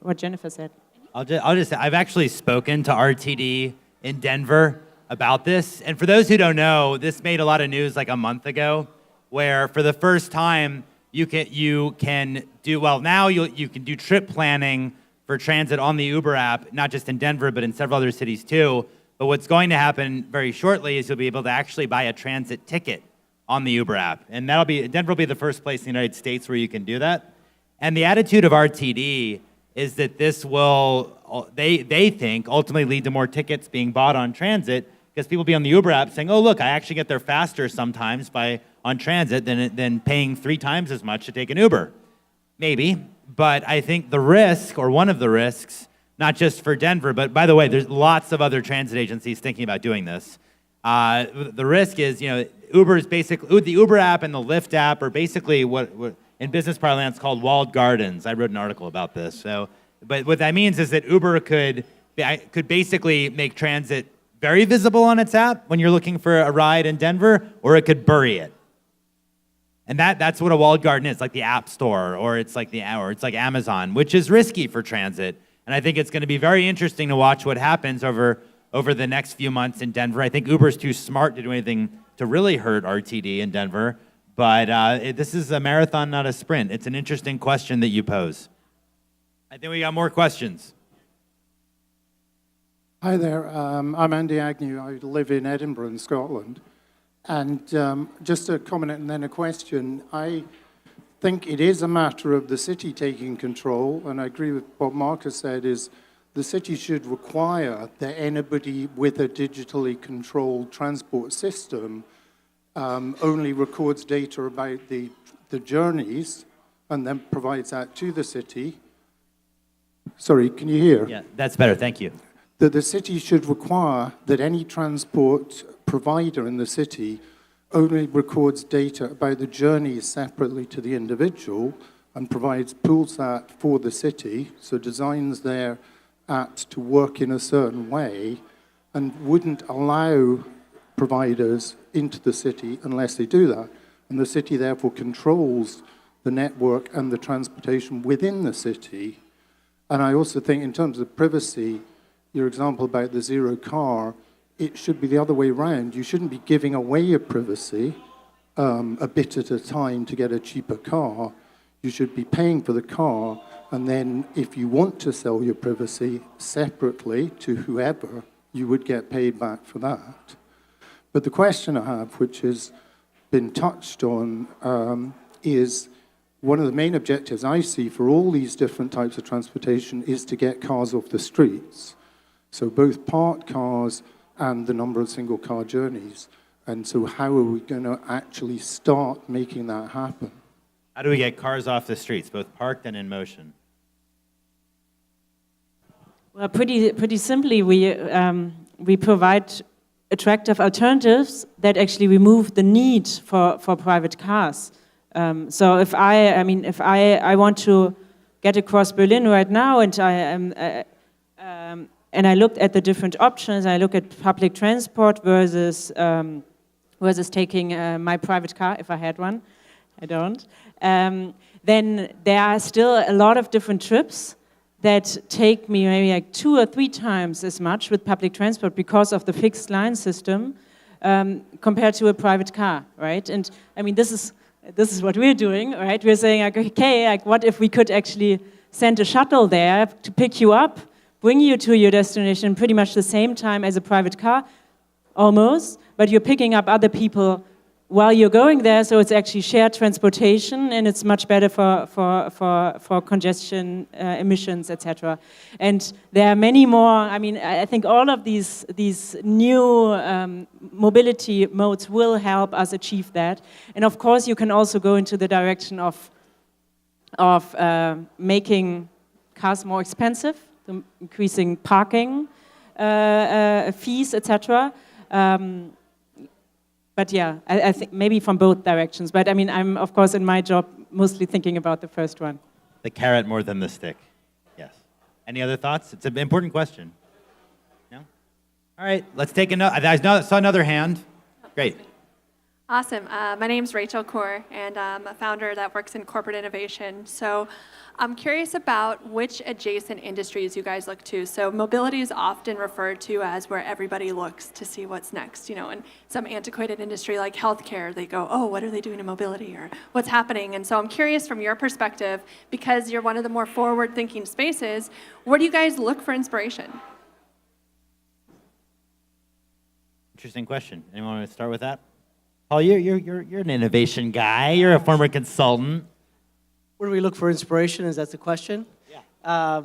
what Jennifer said. I'll just say, I've actually spoken to RTD in Denver about this. And for those who don't know, this made a lot of news like a month ago, where for the first time, you can do trip planning for transit on the Uber app, not just in Denver, but in several other cities too. But what's going to happen very shortly is you'll be able to actually buy a transit ticket on the Uber app. And Denver will be the first place in the United States where you can do that. And the attitude of RTD is that this will, they think, ultimately lead to more tickets being bought on transit because people will be on the Uber app saying, oh, look, I actually get there faster sometimes on transit than paying 3 times as much to take an Uber. Maybe, but I think the risk, or one of the risks, not just for Denver, but by the way, there's lots of other transit agencies thinking about doing this. The risk is, Uber is basically, the Uber app and the Lyft app are basically what in business parlance called walled gardens. I wrote an article about this. So, but what that means is that Uber could basically make transit very visible on its app when you're looking for a ride in Denver, or it could bury it. And that's what a walled garden is, like the App Store, or it's like Amazon, which is risky for transit. And I think it's going to be very interesting to watch what happens over the next few months in Denver. I think Uber's too smart to do anything to really hurt RTD in Denver. But this is a marathon, not a sprint. It's an interesting question that you pose. I think we got more questions. Hi there. I'm Andy Agnew. I live in Edinburgh in Scotland. And just a comment and then a question. I think it is a matter of the city taking control, and I agree with what Marcus said, is the city should require that anybody with a digitally controlled transport system only records data about the journeys and then provides that to the city. Sorry, can you hear? Yeah, that's better, thank you. That the city should require that any transport provider in the city only records data about the journeys separately to the individual and pools that for the city, so designs their apps to work in a certain way and wouldn't allow providers into the city unless they do that. And the city therefore controls the network and the transportation within the city. And I also think in terms of privacy, your example about the zero car, it should be the other way around. You shouldn't be giving away your privacy a bit at a time to get a cheaper car. You should be paying for the car, and then if you want to sell your privacy separately to whoever, you would get paid back for that. But the question I have, which has been touched on, is one of the main objectives I see for all these different types of transportation is to get cars off the streets. So both parked cars and the number of single car journeys. And so how are we going to actually start making that happen? How do we get cars off the streets, both parked and in motion? Well, pretty simply, we provide attractive alternatives that actually remove the need for private cars. So if I want to get across Berlin right now, and I looked at the different options, I look at public transport versus taking my private car if I had one. I don't. Then there are still a lot of different trips that take me maybe like 2 or 3 times as much with public transport because of the fixed line system compared to a private car, right? And I mean, this is what we're doing, right? We're saying, like, okay, like, what if we could actually send a shuttle there to pick you up, bring you to your destination pretty much the same time as a private car, almost, but you're picking up other people while you're going there, so it's actually shared transportation, and it's much better for congestion, emissions, etc. And there are many more. I mean, I think all of these new mobility modes will help us achieve that. And of course, you can also go into the direction of making cars more expensive, increasing parking fees, etc. But yeah, I think maybe from both directions. But I mean, I'm, of course, in my job, mostly thinking about the first one. The carrot more than the stick. Yes. Any other thoughts? It's an important question. No? All right, let's take another. I saw another hand. Great. Awesome. My name's Rachel Kaur, and I'm a founder that works in corporate innovation. So I'm curious about which adjacent industries you guys look to. So mobility is often referred to as where everybody looks to see what's next. You know, in some antiquated industry like healthcare, they go, oh, what are they doing in mobility, or what's happening? And so I'm curious from your perspective, because you're one of the more forward-thinking spaces, where do you guys look for inspiration? Interesting question. Anyone want to start with that? Paul, you're an innovation guy. You're a former consultant. Where do we look for inspiration? Is that the question? Yeah.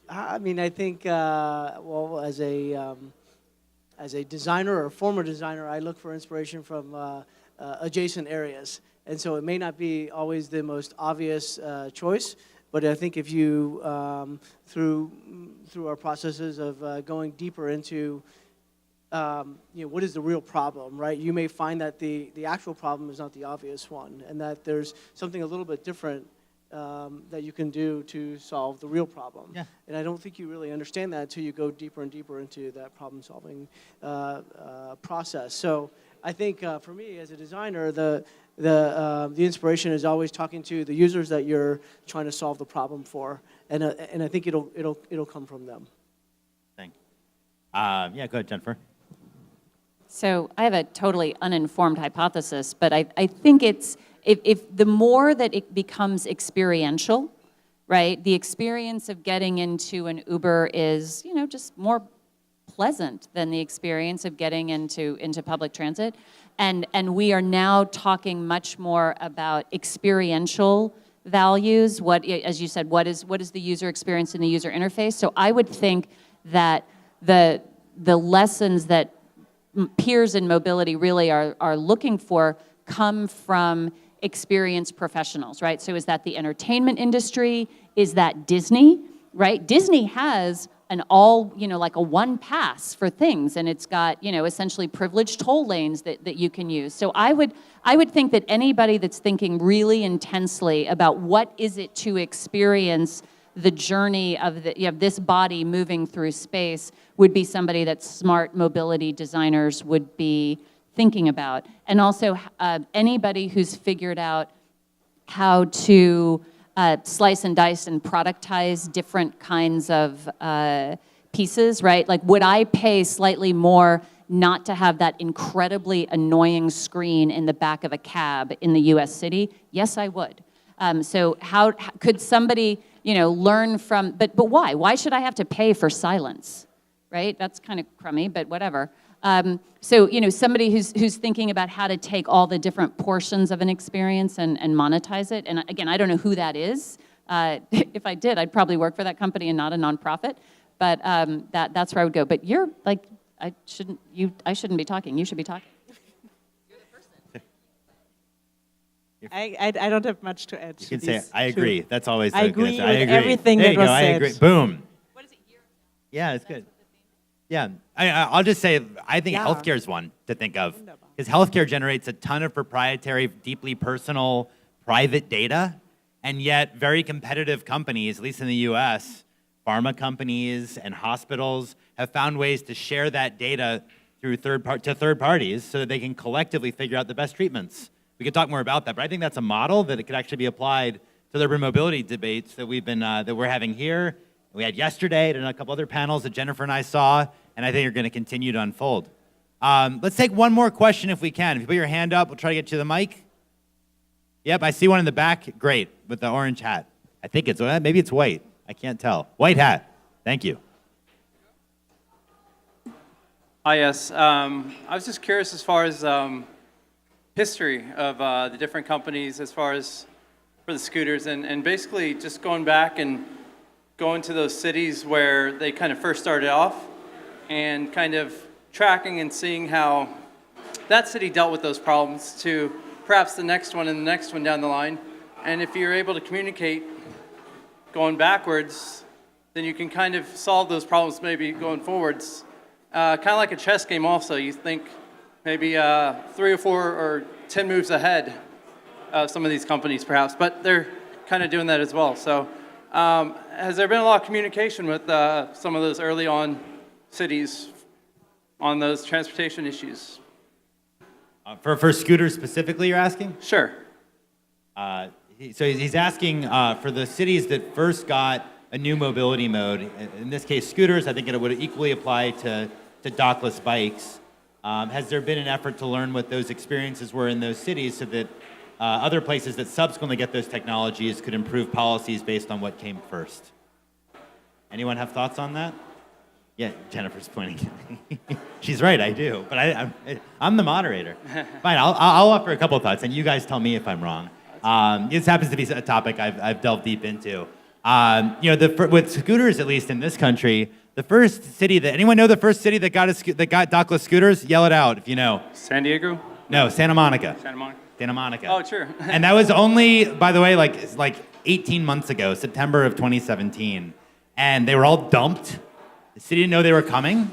I mean, I think, well, as a designer or a former designer, I look for inspiration from adjacent areas. And so it may not be always the most obvious choice, but I think if you, through our processes of going deeper into what is the real problem, right? You may find that the actual problem is not the obvious one, and that there's something a little bit different that you can do to solve the real problem. Yeah. And I don't think you really understand that until you go deeper and deeper into that problem-solving process. So I think for me as a designer, the inspiration is always talking to the users that you're trying to solve the problem for, and I think it'll come from them. Thanks. Yeah, go ahead, Jennifer. So I have a totally uninformed hypothesis, but I think it's, if the more that it becomes experiential, right, the experience of getting into an Uber is, just more pleasant than the experience of getting into public transit. And we are now talking much more about experiential values. What, as you said, what is the user experience in the user interface? So I would think that the lessons that peers in mobility really are looking for come from experienced professionals, right? So is that the entertainment industry? Is that Disney, right? Disney has an all, like a one pass for things, and it's got, essentially privileged toll lanes that you can use. So I would think that anybody that's thinking really intensely about what is it to experience the journey of this body moving through space would be somebody that smart mobility designers would be thinking about. And also anybody who's figured out how to slice and dice and productize different kinds of pieces, right? Like, would I pay slightly more not to have that incredibly annoying screen in the back of a cab in the US city? Yes, I would. So how could somebody, learn from, but why? Why should I have to pay for silence, right? That's kind of crummy, but whatever. So, somebody who's thinking about how to take all the different portions of an experience and monetize it. And again, I don't know who that is. If I did, I'd probably work for that company and not a nonprofit. But that's where I would go. But you're like, I shouldn't be talking. You should be talking. I don't have much to add. You can say, I agree. That's always I the agree good. with everything there that you was go. I said. agree. Boom. What is it? Yeah, it's good. Yeah, I'll just say, I think healthcare is one to think of. Because healthcare generates a ton of proprietary, deeply personal, private data. And yet, very competitive companies, at least in the US, pharma companies and hospitals have found ways to share that data through third parties so that they can collectively figure out the best treatments. We could talk more about that, but I think that's a model that it could actually be applied to the urban mobility debates that we're having here. We had yesterday and a couple other panels that Jennifer and I saw, and I think are going to continue to unfold. Let's take one more question if we can. If you put your hand up, we'll try to get you the mic. Yep, I see one in the back. Great, with the orange hat. I think maybe it's white. I can't tell. White hat. Thank you. Hi, yes. I was just curious as far as history of the different companies as far as for the scooters and basically just going back and going to those cities where they kind of first started off and kind of tracking and seeing how that city dealt with those problems to perhaps the next one and the next one down the line. And if you're able to communicate going backwards, then you can kind of solve those problems maybe going forwards. Kind of like a chess game also. You think maybe 3 or 4 or 10 moves ahead of some of these companies perhaps, but they're kind of doing that as well. So has there been a lot of communication with some of those early on cities on those transportation issues? For scooters specifically, you're asking? Sure. So he's asking for the cities that first got a new mobility mode, in this case scooters, I think it would equally apply to dockless bikes. Has there been an effort to learn what those experiences were in those cities so that other places that subsequently get those technologies could improve policies based on what came first? Anyone have thoughts on that? Yeah, Jennifer's pointing. She's right, I do, but I'm the moderator. Fine, I'll offer a couple of thoughts, and you guys tell me if I'm wrong. This happens to be a topic I've delved deep into. With scooters, at least in this country, the first city anyone know the first city that got dockless scooters? Yell it out if you know. San Diego? No, Santa Monica. Santa Monica. Oh, sure. And that was only, by the way, like 18 months ago, September of 2017. And they were all dumped. The city didn't know they were coming.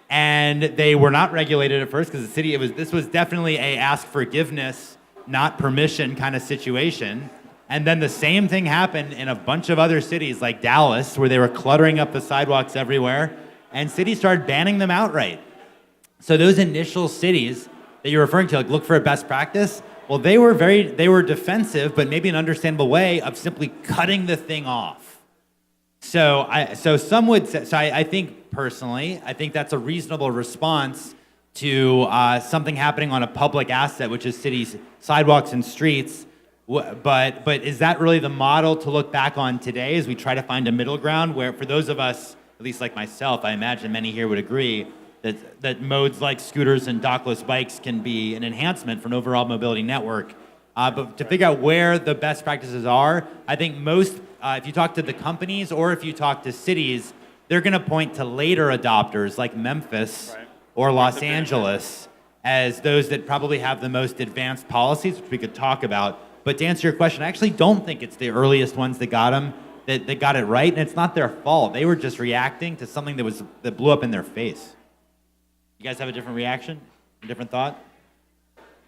And they were not regulated at first because this was definitely a ask forgiveness, not permission kind of situation. And then the same thing happened in a bunch of other cities like Dallas, where they were cluttering up the sidewalks everywhere, and cities started banning them outright. So those initial cities that you're referring to, like look for a best practice, well, they were defensive, but maybe an understandable way of simply cutting the thing off. I think personally, I think that's a reasonable response to something happening on a public asset, which is cities, sidewalks and streets. But is that really the model to look back on today as we try to find a middle ground where, for those of us, at least like myself, I imagine many here would agree, that modes like scooters and dockless bikes can be an enhancement for an overall mobility network. But to figure out where the best practices are, I think most, if you talk to the companies or if you talk to cities, they're going to point to later adopters like Memphis or Los Angeles as those that probably have the most advanced policies, which we could talk about. But to answer your question, I actually don't think it's the earliest ones that got them, that got it right, and it's not their fault. They were just reacting to something that blew up in their face. You guys have a different reaction? A different thought?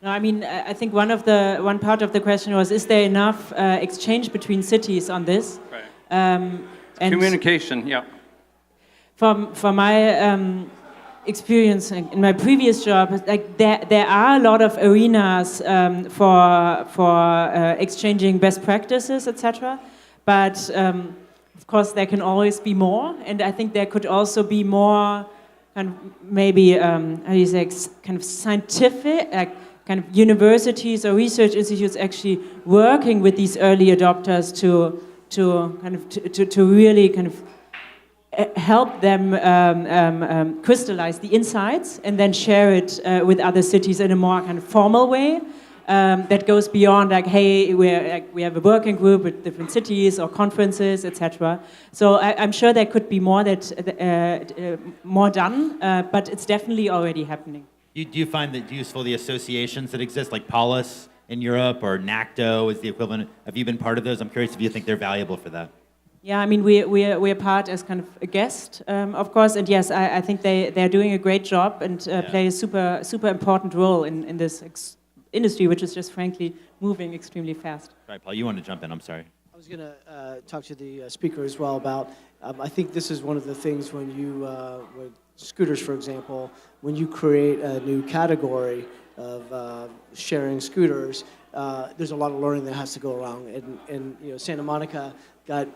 No, I mean, I think one part of the question was, is there enough exchange between cities on this? Right. And communication, yeah. For my experience in my previous job, like there are a lot of arenas for exchanging best practices, etc. But of course, there can always be more, and I think there could also be more, kind of maybe how do you say, kind of scientific, kind of universities or research institutes actually working with these early adopters to really kind of help them crystallize the insights and then share it with other cities in a more kind of formal way that goes beyond like, hey, we have a working group with different cities or conferences, etc. So I'm sure there could be more more done, but it's definitely already happening. Do you find that useful, the associations that exist, like Polis in Europe or NACTO is the equivalent? Have you been part of those? I'm curious if you think they're valuable for that. Yeah, I mean, we're part as kind of a guest, of course, and yes, I think they're doing a great job and play a super important role in this industry, which is just frankly moving extremely fast. Right, Paul, you want to jump in, I'm sorry. I was going to talk to the speaker as well about, I think this is one of the things when you, with scooters, for example, when you create a new category of sharing scooters, there's a lot of learning that has to go around. And you know, Santa Monica got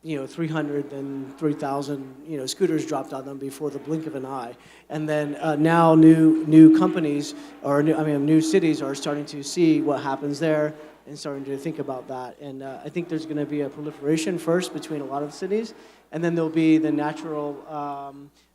300 and 3,000 scooters dropped on them before the blink of an eye, and then now new companies or new cities are starting to see what happens there and starting to think about that. And I think there's going to be a proliferation first between a lot of cities, and then there'll be the natural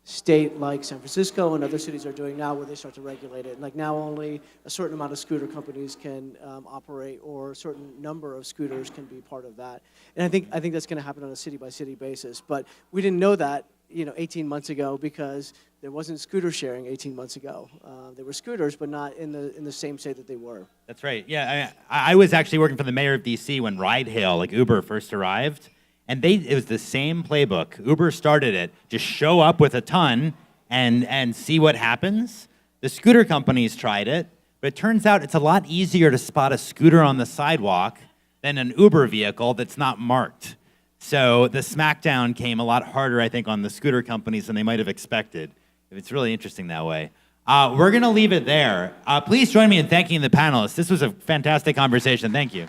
state like San Francisco and other cities are doing now where they start to regulate it. Like now only a certain amount of scooter companies can operate, or a certain number of scooters can be part of that. And I think that's going to happen on a city by city basis. But we didn't know that 18 months ago because there wasn't scooter sharing 18 months ago. There were scooters, but not in the same state that they were. That's right. Yeah, I was actually working for the mayor of DC when ride hail, like Uber, first arrived. And it was the same playbook. Uber started it. Just show up with a ton and see what happens. The scooter companies tried it, but it turns out it's a lot easier to spot a scooter on the sidewalk than an Uber vehicle that's not marked. So the smackdown came a lot harder, I think, on the scooter companies than they might have expected. It's really interesting that way. We're going to leave it there. Please join me in thanking the panelists. This was a fantastic conversation. Thank you.